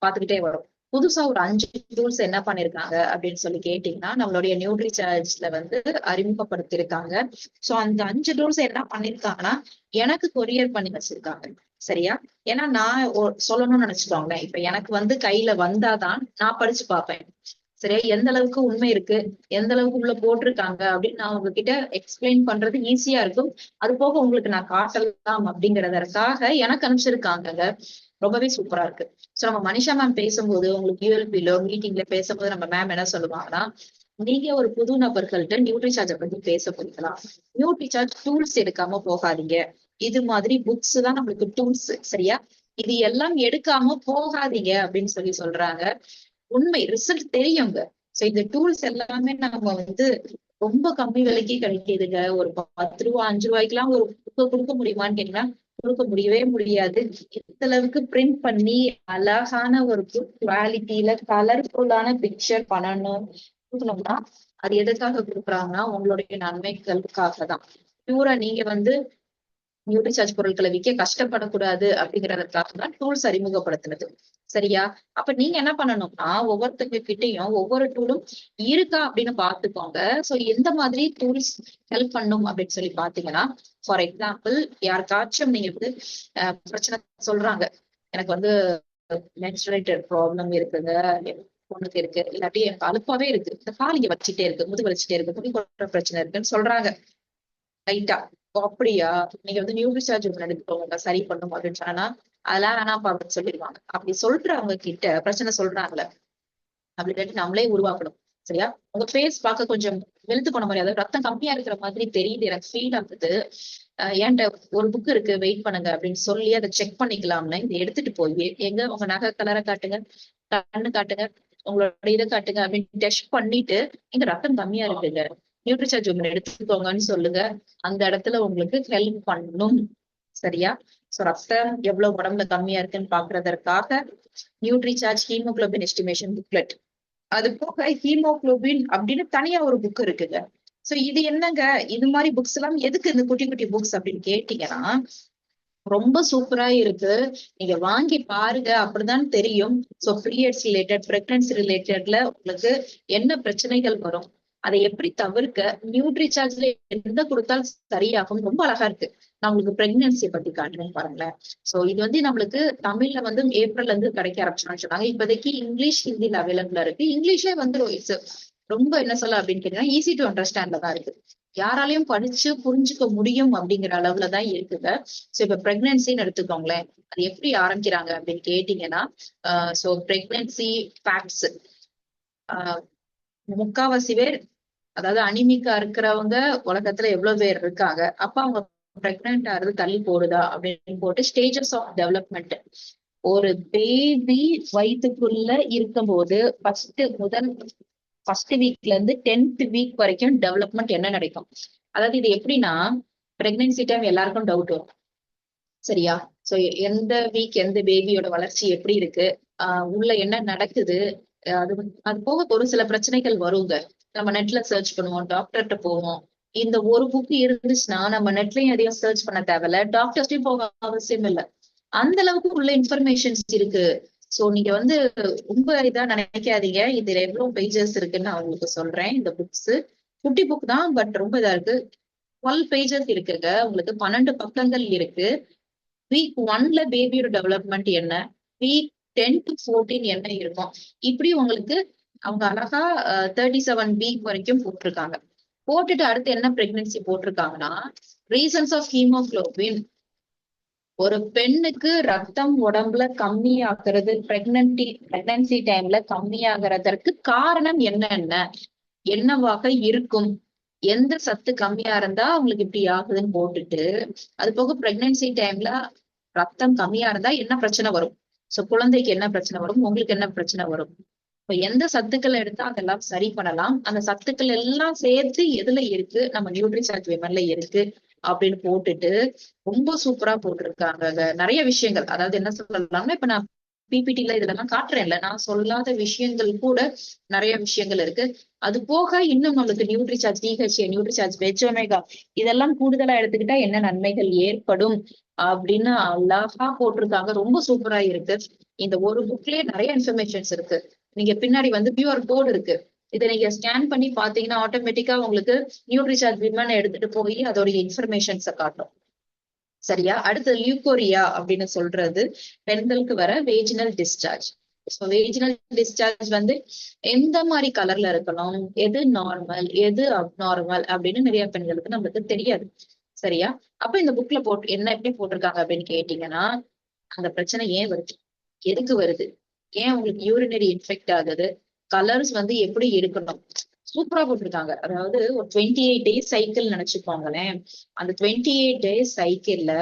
பார்த்துக்கிட்டே வரும். புதுசா ஒரு 5 டூல்ஸ் என்ன பண்ணிருக்காங்க அப்படின்னு சொல்லி கேட்டீங்கன்னா, நம்மளுடைய நியூட்ரிசார்ஜ்ல வந்து அறிமுகப்படுத்திருக்காங்க. சோ அந்த 5 டூல்ஸ் என்ன பண்ணிருக்காங்கன்னா, எனக்கு கொரியர் பண்ணி வச்சிருக்காங்க. சரியா? ஏன்னா நான் சொல்லணும்னு நினைச்சுக்கோங்களேன், இப்ப எனக்கு வந்து கையில வந்தாதான் நான் படிச்சு பார்ப்பேன். சரியா? எந்த அளவுக்கு உண்மை இருக்கு, எந்த அளவுக்கு உள்ள போட்டிருக்காங்க அப்படின்னு நான் உங்ககிட்ட எக்ஸ்பிளைன் பண்றது ஈஸியா இருக்கும். அது போக உங்களுக்கு நான் காட்டலாம் அப்படிங்கறதற்காக எனக்கு அனுப்பிச்சிருக்காங்க. ரொம்பவே சூப்பரா இருக்கு. சோ நம்ம மனிஷா மேம் பேசும்போது உங்களுக்கு யூஎல்பிலோ மீட்டிங்ல பேசும்போது நம்ம மேம் என்ன சொல்லுவாங்கன்னா, நீங்க ஒரு புது நபர்கள்ட்ட நியூட்ரிசார்ஜை பத்தி பேச போகலாம், நியூட்ரிசார்ஜ் டூல்ஸ் எடுக்காம போகாதீங்க. இது மாதிரி புக்ஸ் தான் நம்மளுக்கு டூல்ஸ். சரியா? இது எல்லாம் எடுக்காம போகாதீங்க அப்படின்னு சொல்றாங்க. உண்மை, ரிசல்ட் தெரியுங்க. சோ இந்த டூல்ஸ் எல்லாமே நம்ம வந்து ரொம்ப கம்மி விலைக்கு கிடைக்குதுங்க. ஒரு 10 ரூபா 5 ரூபாய்க்கு ஒரு புக்கு கொடுக்க முடியுமான்னு கேட்டீங்கன்னா கொடுக்க முடியவே முடியாது. இந்த அளவுக்கு பிரிண்ட் பண்ணி அழகான ஒரு குட் குவாலிட்டியில கலர்ஃபுல்லான பிக்சர் கொடுக்கணும்னா அது எதுக்காக கொடுக்குறாங்கன்னா உங்களுடைய நன்மைகளுக்காக தான். பியூரா நீங்க வந்து நியூட்ரிசார்ஜ் பொருட்களை விற்க கஷ்டப்படக்கூடாது அப்படிங்கறதுக்காக தான் டூல்ஸ் அறிமுகப்படுத்துனது. சரியா? அப்ப நீங்க என்ன பண்ணணும்னா, ஒவ்வொருத்தங்க கிட்டையும் ஒவ்வொரு டூலும் இருக்கா அப்படின்னு பாத்துக்கோங்க. சோ எந்த மாதிரி டூல்ஸ் ஹெல்ப் பண்ணும் அப்படின்னு சொல்லி பாத்தீங்கன்னா, ஃபார் எக்ஸாம்பிள் யாருக்காச்சும் நீங்க வந்து பிரச்சனை சொல்றாங்க, எனக்கு வந்து மென்ஸ்ட்ரேட்டட் ப்ராப்ளம் இருக்குங்க, பொண்ணுக்கு இருக்கு, இல்லாட்டி எனக்கு அலுப்பாவே இருக்கு, இந்த கால் இங்க வச்சுட்டே இருக்கு, முதுகு வலிச்சுட்டே இருக்கு, முடி கொட்டுற பிரச்சனை இருக்குன்னு சொல்றாங்க ரைட்டா. அப்படியா, நீங்க வந்து நியூட்ரிசார்ஜ் எடுத்துக்கோங்க சரி பண்ணும் அப்படின்னு சொன்னா அதெல்லாம் வேணாம் அப்படின்னு சொல்லிடுவாங்க. அப்படி சொல்றவங்க கிட்ட பிரச்சனை சொல்றாங்களே அப்படி இல்லாட்டி நம்மளே உருவாக்கணும். சரியா, உங்க ஃபேஸ் பார்க்க கொஞ்சம் வெளுத்து போன மாதிரி, அதாவது ரத்தம் கம்மியா இருக்கிற மாதிரி தெரியுது, எனக்கு ஃபீல் ஆகுது, ஏன்ட்ட ஒரு புக் இருக்கு வெயிட் பண்ணுங்க அப்படின்னு சொல்லி அதை செக் பண்ணிக்கலாம்னு இதை எடுத்துட்டு போய் எங்க உங்க நகை கலரை காட்டுங்க, கண்ணு காட்டுங்க, உங்களோட இதை காட்டுங்க அப்படின்னு டெஸ்ட் பண்ணிட்டு இங்க ரத்தம் கம்மியா இருக்குங்க, நியூட்ரிசார்ஜ் எடுத்துக்கோங்கன்னு சொல்லுங்க. அந்த இடத்துல உங்களுக்கு ஹெல்ப் பண்ணும். சரியா, சோ ரத்தம் எவ்வளவு உடம்புல கம்மியா இருக்குன்னு பாக்குறதற்காக நியூட்ரிசார்ஜ் ஹீமோகுளோபின் எஸ்டிமேஷன் புக்லெட், அது போக ஹீமோகுளோபின் அப்படின்னு தனியா ஒரு புக் இருக்குங்க. சோ இது என்னங்க, இது மாதிரி புக்ஸ் எல்லாம் எதுக்கு இந்த குட்டி குட்டி புக்ஸ் அப்படின்னு கேட்டீங்கன்னா ரொம்ப சூப்பரா இருக்கு, நீங்க வாங்கி பாருங்க அப்படிதான் தெரியும். சோ பீரியட்ஸ் ரிலேட்டட், பிரெக்னன்சி ரிலேட்டட்ல உங்களுக்கு என்ன பிரச்சனைகள் வரும், அதை எப்படி தவிர்க்க நியூட்ரிசார்ஜ்ல எந்த கொடுத்தாலும் சரியாகும். ரொம்ப அழகா இருக்கு. நான் உங்களுக்கு பிரெக்னன்சியை பத்தி காட்டுறேன் பாருங்களேன். சோ இது வந்து நம்மளுக்கு தமிழ்ல வந்து ஏப்ரல்ல இருந்து கிடைக்க ஆரம்பிச்சுன்னு சொன்னாங்க. இப்போதைக்கு இங்கிலீஷ் ஹிந்தில அவைலபிளா இருக்கு. இங்கிலீஷ்ல வந்து ரொம்ப என்ன சொல்ல அப்படின்னு கேட்டீங்கன்னா ஈஸி டு அண்டர்ஸ்டாண்ட்ல தான் இருக்கு, யாராலையும் படிச்சு புரிஞ்சுக்க முடியும் அப்படிங்கிற அளவுலதான் இருக்குங்க. சோ இப்ப பிரெக்னன்சின்னு எடுத்துக்கோங்களேன், அது எப்படி ஆரம்பிக்கிறாங்க அப்படின்னு கேட்டீங்கன்னா சோ பிரெக்னன்சி ஃபேக்ட்ஸ், முக்காவாசி பேர் அதாவது அனிமிக்கா இருக்கிறவங்க உலகத்துல எவ்வளவு பேர் இருக்காங்க, அப்ப அவங்க பிரெக்னென்ட் ஆகுறது தள்ளி போடுதா அப்படின்னு போட்டு ஸ்டேஜஸ் ஆஃப் டெவலப்மெண்ட், ஒரு பேபி வயிற்றுக்குள்ள இருக்கும்போது ஃபர்ஸ்ட் வீக்ல இருந்து 10th வீக் வரைக்கும் டெவலப்மெண்ட் என்ன நடக்கும். அதாவது இது எப்படின்னா பிரெக்னன்சி டைம் எல்லாருக்கும் டவுட் வரும். சரியா, சோ எந்த வீக் எந்த பேபியோட வளர்ச்சி எப்படி இருக்கு, உள்ள என்ன நடக்குது, அது போக ஒரு சில பிரச்சனைகள் வருங்க. நம்ம நெட்ல சர்ச் பண்ணுவோம், டாக்டர்கிட்ட போவோம். இந்த ஒரு புக் இருந்துச்சுன்னா நம்ம நெட்லயும் எதையும் சர்ச் பண்ண தேவையில்ல, டாக்டர்ஸ்டையும் போக அவசியம் இல்லை. அந்த அளவுக்கு உள்ள இன்ஃபர்மேஷன்ஸ் இருக்கு. சோ நீங்க வந்து ரொம்ப இதா நினைக்காதீங்க, இதுல எவ்வளவு பேஜஸ் இருக்குன்னு நான் உங்களுக்கு சொல்றேன். இந்த புக்ஸ் குட்டி புக் தான், பட் ரொம்ப இதா இருக்கு. 12 பேஜஸ் இருக்குங்க, உங்களுக்கு 12 பக்கங்கள் இருக்கு. வீக் 1ல பேபியோட டெவலப்மெண்ட் என்ன, வீக் 10 to 14 என்ன இருக்கும், இப்படி உங்களுக்கு அவங்க அழகா 37 வீக் வரைக்கும் போட்டிருக்காங்க. போட்டுட்டு அடுத்து என்ன பிரெக்னன்சி போட்டிருக்காங்கன்னா ரீசன்ஸ் ஆஃப் ஹீமோகுளோபின், ஒரு பெண்ணுக்கு ரத்தம் உடம்புல கம்மியாகிறது பிரெக்னன்சி டைம்ல கம்மியாகிறதற்கு காரணம் என்னவாக இருக்கும், எந்த சத்து கம்மியா இருந்தா உங்களுக்கு இப்படி ஆகுதுன்னு போட்டுட்டு அது போக பிரெக்னன்சி டைம்ல ரத்தம் கம்மியா இருந்தா என்ன பிரச்சனை வரும், சோ குழந்தைக்கு என்ன பிரச்சனை வரும், உங்களுக்கு என்ன பிரச்சனை வரும், இப்ப எந்த சத்துக்களை எடுத்தா அதெல்லாம் சரி பண்ணலாம், அந்த சத்துக்கள் எல்லாம் சேர்த்து எதுல இருக்கு, நம்ம நியூட்ரிசார்ஜ் விமன்ல இருக்கு அப்படின்னு போட்டுட்டு ரொம்ப சூப்பரா போட்டிருக்காங்க. நிறைய விஷயங்கள், அதாவது என்ன சொல்லலாம்னா இப்ப நான் பிபிடில இதெல்லாம் காட்டுறேன்ல, நான் சொல்லாத விஷயங்கள் கூட நிறைய விஷயங்கள் இருக்கு. அது போக இன்னும் நம்மளுக்கு Nutricharge DHA, Nutricharge veg omega இதெல்லாம் கூடுதலா எடுத்துக்கிட்டா என்ன நன்மைகள் ஏற்படும் அப்படின்னு அழகா போட்டிருக்காங்க. ரொம்ப சூப்பரா இருக்கு. இந்த ஒரு புக்லயே நிறைய இன்ஃபர்மேஷன்ஸ் இருக்கு. நீங்க பின்னாடி வந்து QR கோட் இருக்கு, இதை நீங்க ஸ்கேன் பண்ணி பாத்தீங்கன்னா ஆட்டோமேட்டிக்கா உங்களுக்கு நியூட்ரிசார்ஜ் விமன் எடுத்துட்டு போய் அதோடைய இன்ஃபர்மேஷன்ஸை காட்டும். சரியா, அடுத்து லியூகோரியா அப்படின்னு சொல்றது பெண்களுக்கு வர வேஜினல் டிஸ்சார்ஜ். வேஜினல் டிஸ்சார்ஜ் வந்து எந்த மாதிரி கலர்ல இருக்கணும், எது நார்மல் எது அப்நார்மல் அப்படின்னு நிறைய பெண்களுக்கு நம்மளுக்கு தெரியாது. சரியா, அப்ப இந்த புக்ல என்ன எப்படி போட்டிருக்காங்க அப்படின்னு கேட்டீங்கன்னா அந்த பிரச்சனை ஏன் வருது, எதுக்கு வருது, ஏன் உங்களுக்கு யூரினரி இன்ஃபெக்ட் ஆகுது, கலர்ஸ் வந்து எப்படி இருக்கணும், சூப்பரா போட்டிருக்காங்க. அதாவது ஒரு 28 days சைக்கிள் நினைச்சுக்கோங்களேன். அந்த 28 days சைக்கிள்ல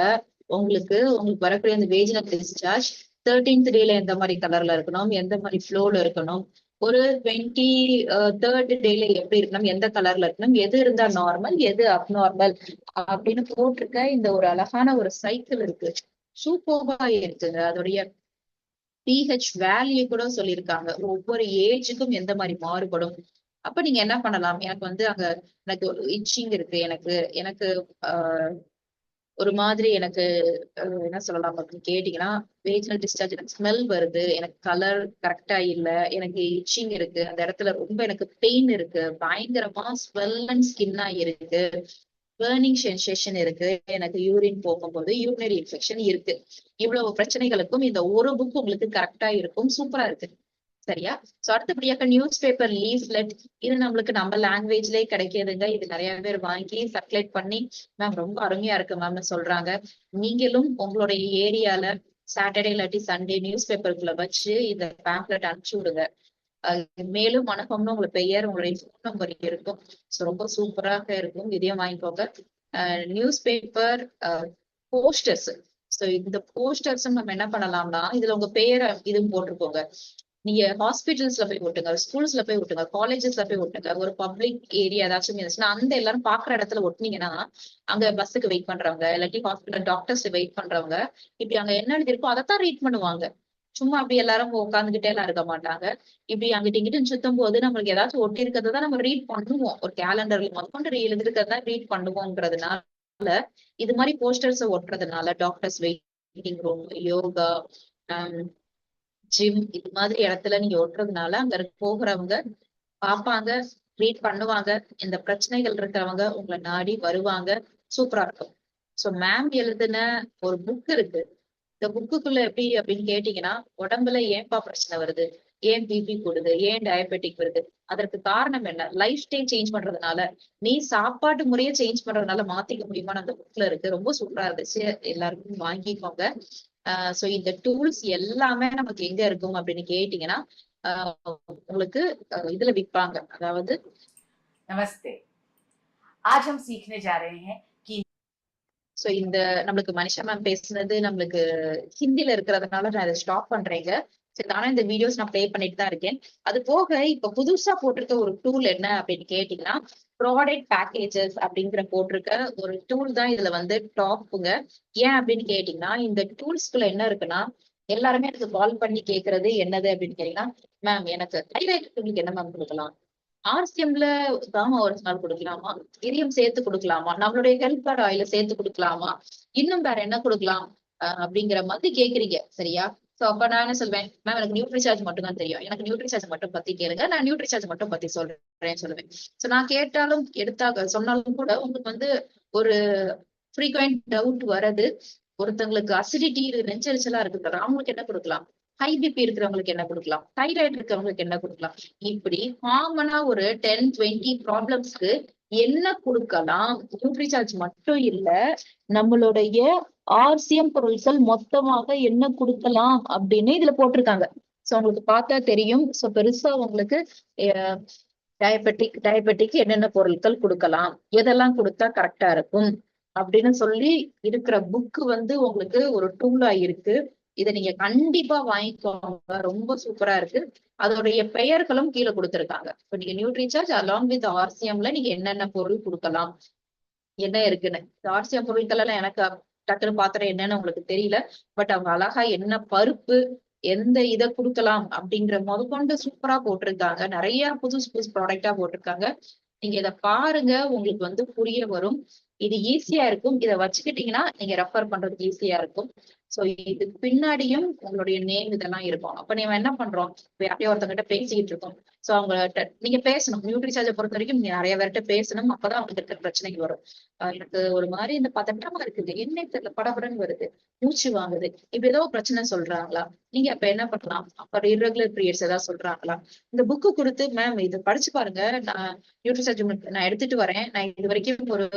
உங்களுக்கு வரக்கூடிய அந்த வேஜினல் டிஸ்சார்ஜ் 13th டேல எந்த மாதிரி கலர்ல இருக்கணும், எந்த மாதிரி ஃப்ளோல இருக்கணும், ஒரு 23rd டேல எப்படி இருக்கணும், எந்த கலர்ல இருக்கணும், எது இருந்தா நார்மல் எது அப்நார்மல் அப்படின்னு போட்டிருக்க இந்த ஒரு அழகான ஒரு சைக்கிள் இருக்கு. சூப்பர்பா இருக்குங்க. அதோடைய pH வேல்யூ கூட சொல்லியிருக்காங்க, ஒவ்வொரு ஏஜுக்கும் எந்த மாதிரி மாறுபடும். அப்ப நீங்க என்ன பண்ணலாம், எனக்கு வந்து அங்க எனக்கு ஒரு இச்சிங் இருக்கு, எனக்கு எனக்கு ஆஹ் ஒரு மாதிரி எனக்கு என்ன சொல்லலாம் அப்படின்னு கேட்டீங்கன்னா வேஜினல் டிஸ்சார்ஜ், எனக்கு ஸ்மெல் வருது, எனக்கு கலர் கரெக்டா இல்ல, எனக்கு இச்சிங் இருக்கு, அந்த இடத்துல ரொம்ப எனக்கு பெயின் இருக்கு, பயங்கரமா ஸ்வெல் அண்ட் ஸ்கின்னா இருக்கு, பேர்னிங் சென்சேஷன் இருக்கு, எனக்கு யூரின் போகும்போது யூரினரி இன்ஃபெக்ஷன் இருக்கு. இவ்வளவு பிரச்சனைகளுக்கும் இந்த ஒரு புக் உங்களுக்கு கரெக்டா இருக்கும். சூப்பரா இருக்கு. சரியா? சோ அடுத்தபடியாக நியூஸ் பேப்பர் லீஃப்லெட். இது நம்மளுக்கு நம்ம லாங்குவேஜ்லயே கிடைக்குதுங்க. இது நிறைய பேர் வாங்கி சர்க்குலேட் பண்ணி மேம் ரொம்ப அருமையா இருக்கு மேம்னு சொல்றாங்க. நீங்களும் உங்களுடைய ஏரியால சாட்டர்டே இல்லாட்டி சண்டே நியூஸ் பேப்பருக்குள்ள வச்சு இந்த பேம்ப்ளெட் அனுப்பிச்சு விடுங்க. மேலும் அனுப்பணும்னு உங்க பெயர், உங்களுடைய ஃபோன் நம்பர் இருக்கும். ஸோ ரொம்ப சூப்பராக இருக்கும். இதையும் வாங்கிக்கோங்க. News paper posters. ஸோ இந்த போஸ்டர்ஸ் நம்ம என்ன பண்ணலாம்னா, இதுல உங்க பெயரை இதுவும் போட்டிருக்கோங்க. நீங்க ஹாஸ்பிட்டல்ஸ்ல போய் ஒட்டுங்க, ஸ்கூல்ஸ்ல போய் ஒட்டுங்க, காலேஜஸ்ல போய் ஒட்டுங்க. ஒரு பப்ளிக் ஏரியா ஏதாச்சும் இருந்துச்சுன்னா அந்த எல்லாரும் பாக்குற இடத்துல ஒட்டுனீங்கன்னா, அங்க பஸ்ஸுக்கு வெயிட் பண்றவங்க, இல்லாட்டி ஹாஸ்பிட்டல் டாக்டர்ஸ் வெயிட் பண்றவங்க, இப்படி அங்க என்ன எழுதிருக்கோ அதைத்தான் ரீட் பண்ணுவாங்க. சும்மா அப்படி எல்லாரும் உட்காந்துகிட்டே எல்லாம் இருக்க மாட்டாங்க. இப்படி அங்கிட்டு இங்கிட்டு சுத்தும் போது நம்மளுக்கு ஏதாச்சும் ஒட்டி இருக்கிறத தான் நம்ம ரீட் பண்ணுவோம். ஒரு கேலண்டர்ல முதற்கொண்டு எழுதிருக்கிறத ரீட் பண்ணுவோங்கிறதுனால இது மாதிரி போஸ்டர்ஸ் ஒட்டுறதுனால doctors waiting room, yoga, gym இது மாதிரி இடத்துல நீங்க ஒட்டுறதுனால அங்க போகிறவங்க பாப்பாங்க, ரீட் பண்ணுவாங்க. இந்த பிரச்சனைகள் இருக்கிறவங்க உங்களை நாடி வருவாங்க. சூப்பரா இருக்கும். சோ மேம் எழுதின ஒரு புக் இருக்கு. இந்த புக்குக்குள்ள எப்படி அப்படின்னு கேட்டீங்கன்னா, உடம்புல ஏன்பா பிரச்சனை வருது, ஏன் பிபி கூடுது, ஏன் டயபெட்டிக் வருது, அதற்கு காரணம் என்ன, லைஃப் ஸ்டைல் சேஞ்ச் பண்றதுனால, நீ சாப்பாட்டு முறையை சேஞ்ச் பண்றதுனால மாத்திக்க முடியுமான்னு அந்த புக்ல இருக்கு. ரொம்ப சூப்பரா இருந்துச்சு. எல்லாருக்கும் வாங்கிக்கோங்க. சோ இந்த டூல்ஸ் எல்லாமே நமக்கு எங்க இருக்கும் அப்படின்னு கேட்டீங்கன்னா, உங்களுக்கு இதுல விற்பாங்க. அதாவது நமஸ்தே, आज हम सीखने जा रहे हैं कि சோ இந்த நம்மளுக்கு மனிஷா மேம் பேசுனது நம்மளுக்கு ஹிந்தில இருக்கிறதுனால நான் அதை ஸ்டாப் பண்றேங்க. சரி, ஆனா இந்த வீடியோஸ் நான் ப்ளே பண்ணிட்டு தான் இருக்கேன். அது போக இப்ப புதுசா போட்டிருக்க ஒரு டூல் என்ன அப்படின்னு கேட்டீங்கன்னா, ப்ராடக்ட் பேக்கேஜஸ் அப்படிங்கிற போட்டிருக்க ஒரு டூல் தான் இதுல வந்து டாப்புங்க. ஏன் அப்படின்னு கேட்டீங்கன்னா, இந்த டூல்ஸ்குள்ள என்ன இருக்குன்னா, எல்லாருமே எனக்கு கால் பண்ணி கேக்குறது என்னது அப்படின்னு கேட்டீங்கன்னா, மேம் எனக்கு தைராய்டு உங்களுக்கு என்ன மேம் கொடுக்கலாம், ஆர்சிஎம்ல காமா ஒரிஜினல் கொடுக்கலாமா, இரியம் சேர்த்து கொடுக்கலாமா, நம்மளுடைய ஹெல்த் கார்டு ஆயில சேர்த்து கொடுக்கலாமா, இன்னும் வேற என்ன கொடுக்கலாம் அப்படிங்கிற மாதிரி கேக்குறீங்க. சரியா? சோ அப்ப நான் என்ன சொல்வேன், மேம் எனக்கு நியூட்ரிசார்ஜ் மட்டும் தான் தெரியும், எனக்கு நியூட்ரிசார்ஜ் மட்டும் பத்தி கேளுங்க, நான் நியூட்ரிசார்ஜ் மட்டும் பத்தி சொல்றேன்னு சொல்லுவேன். சோ நான் கேட்டாலும் எடுத்தாக சொன்னாலும் கூட உங்களுக்கு வந்து ஒரு ஃப்ரீக்வெண்ட் டவுட் வரது. ஒருத்தவங்களுக்கு அசிடிட்டி நெஞ்சரிச்சலா இருக்கு, அவங்களுக்கு என்ன கொடுக்கலாம், ஹை பிபி இருக்கிறவங்களுக்கு என்ன கொடுக்கலாம், தைராய்டு இருக்கிறவங்களுக்கு என்ன கொடுக்கலாம், இப்படி காமனா ஒரு 10-20 ப்ராப்ளம்ஸ்க்கு என்ன கொடுக்கலாம். நியூட்ரிசார்ஜ் மட்டும் இல்ல, நம்மளுடைய ஆர்சிஎம் பொருட்கள் மொத்தமாக என்ன கொடுக்கலாம் அப்படின்னு இதுல போட்டிருக்காங்க. சோ உங்களுக்கு பார்த்தா தெரியும். சோ பெருசா உங்களுக்கு டயபெட்டிக் என்னென்ன பொருட்கள் கொடுக்கலாம், எதெல்லாம் கொடுத்தா கரெக்டா இருக்கும் அப்படின்னு சொல்லி இருக்கிற புக்கு வந்து உங்களுக்கு ஒரு டூலா இருக்கு. இதை நீங்க கண்டிப்பா வாங்கிக்கோங்க. ரொம்ப சூப்பரா இருக்கு. அதோடைய பெயர்களும் கீழே கொடுத்திருக்காங்க. இப்ப நீங்க நியூட்ரிசார்ஜ் அலாங் வித் ஆர்சிஎம்ல நீங்க என்னென்ன பொருள் கொடுக்கலாம், என்ன இருக்குன்னு. ஆர்சிஎம் பொருட்கள் எல்லாம் எனக்கு டக்குனு பாத்திரம் என்னன்னு உங்களுக்கு தெரியல. பட் அவங்க அழகா என்ன பருப்பு எந்த இதை கொடுக்கலாம் அப்படிங்கிற முதற்கொண்டு சூப்பரா போட்டிருக்காங்க. நிறைய புதுசு புதுசு ப்ராடக்டா போட்டிருக்காங்க. நீங்க இதை பாருங்க, உங்களுக்கு வந்து புரிய வரும். இது ஈஸியா இருக்கும். இதை வச்சுக்கிட்டீங்கன்னா நீங்க ரெஃபர் பண்றதுக்கு ஈஸியா இருக்கும். சோ இதுக்கு பின்னாடியும் உங்களுடைய நேம் இதெல்லாம் இருக்கும். அப்ப நீங்க என்ன பண்றோம், அப்படியே ஒருத்தங்கிட்ட பேசிக்கிட்டு இருக்கோம். சோ அவங்கள்ட்ட நீங்க பேசணும். நியூட்ரிசார்ஜை பொறுத்த வரைக்கும் நீங்க நிறைய பேர்கிட்ட பேசணும். அப்பதான் அவங்களுக்கு இருக்கிற பிரச்சனைகள் வரும். எனக்கு ஒரு மாதிரி இந்த பதட்டமா இருக்குது, என்ன தெரியல, படபடன்னு வருது, மூச்சு வாங்குது, இப்படி ஏதோ பிரச்சனை சொல்றாங்களா, நீங்க அப்ப என்ன பண்ணலாம், அப்ப இர்ரெகுலர் பீரியட்ஸ் ஏதாவது சொல்றாங்களா, இந்த புக்கு கொடுத்து மேம் இது படிச்சு பாருங்க, நான் நியூட்ரிசார்ஜ் நான் எடுத்துட்டு வரேன், நான் இது வரைக்கும் ஒரு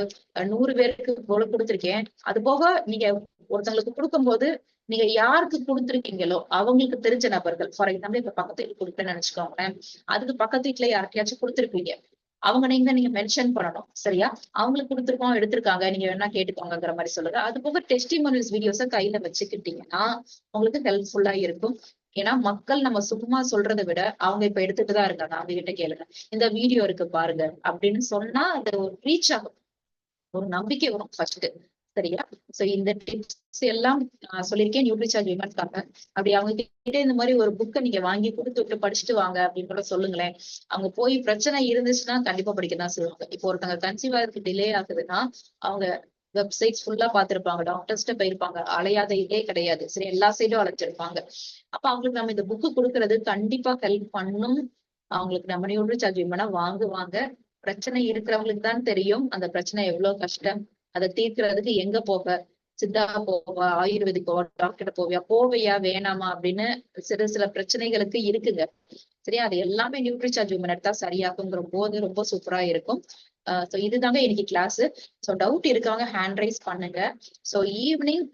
100 பேருக்கு போல கொடுத்திருக்கேன். அது போக நீங்க ஒருத்தங்களுக்கு கொடுக்கும்போது நீங்க யாருக்கு கொடுத்துருக்கீங்களோ அவங்களுக்கு தெரிஞ்ச நபர்கள், ஃபார் எக்ஸாம்பிள் இப்ப பக்கத்து வீட்டுக்கு கொடுப்பேன்னு நினைச்சுக்கோங்களேன், அதுக்கு பக்கத்து வீட்டுல யார்கிட்டயாச்சும் கொடுத்துருப்பீங்க, அவங்க நீங்க மென்ஷன் பண்ணணும். சரியா? அவங்களுக்கு கொடுத்துருக்கோம், எடுத்திருக்காங்க, நீங்க வேணா கேட்டுக்கோங்கிற மாதிரி சொல்லுங்க. அது போக டெஸ்டிமோனியல்ஸ் வீடியோஸை கையில வச்சுக்கிட்டீங்கன்னா உங்களுக்கு ஹெல்ப்ஃபுல்லா இருக்கும். ஏன்னா மக்கள் நம்ம சும்மா சொல்றதை விட அவங்க இப்ப எடுத்துட்டுதான் இருக்காங்க, அவங்க கிட்ட கேளுங்க, இந்த வீடியோ இருக்கு பாருங்க அப்படின்னு சொன்னா அது ஒரு ரீச் ஆகும், ஒரு நம்பிக்கை வரும் ஃபர்ஸ்ட். சரியா? சோ இந்த டிப்ஸ் எல்லாம் நான் சொல்லியிருக்கேன் நியூட்ரிசார்ஜ் விமன்ஸ்க்காக. அப்படி அவங்க கிட்ட இந்த மாதிரி ஒரு புக்கை நீங்க வாங்கி கொடுத்துட்டு படிச்சுட்டு வாங்க அப்படின்னு கூட சொல்லுங்களேன். அவங்க போய் பிரச்சனை இருந்துச்சுன்னா கண்டிப்பா படிக்கதான் சொல்லுவாங்க. இப்போ ஒருத்தங்க கன்சீவ் ஆகிறதுக்கு டிலே ஆகுதுன்னா அவங்க வெப்சைட்ஸ் ஃபுல்லா பாத்துருப்பாங்க, டாக்டர்ஸ்ட்ட போயிருப்பாங்க, அலையாத இதே கிடையாது. சரி, எல்லா சைடும் அழைச்சிருப்பாங்க. அப்ப அவங்களுக்கு நம்ம இந்த புக்கு கொடுக்கறது கண்டிப்பா ஹெல்ப் பண்ணும். அவங்களுக்கு நம்ம நியூட்ரிசார்ஜ் விமனா வாங்குவாங்க. பிரச்சனை இருக்கிறவங்களுக்கு தான் தெரியும் அந்த பிரச்சனை எவ்வளவு கஷ்டம். அதை தீர்க்கறதுக்கு எங்க போக, சித்தா போவா, ஆயுர்வேதிக் போவா, டாக்டர் போவையா வேணாமா அப்படின்னு சில பிரச்சனைகளுக்கு இருக்குங்க. சரியா? அது எல்லாமே நியூட்ரிசார்ஜ் விமன் எடுத்தா சரியாகுங்கிற போது ரொம்ப சூப்பரா இருக்கும். சோ இதுதாங்க இன்னைக்கு கிளாஸ். சோ டவுட் இருக்கவங்க ஹேண்ட் ரைஸ் பண்ணுங்க. So evening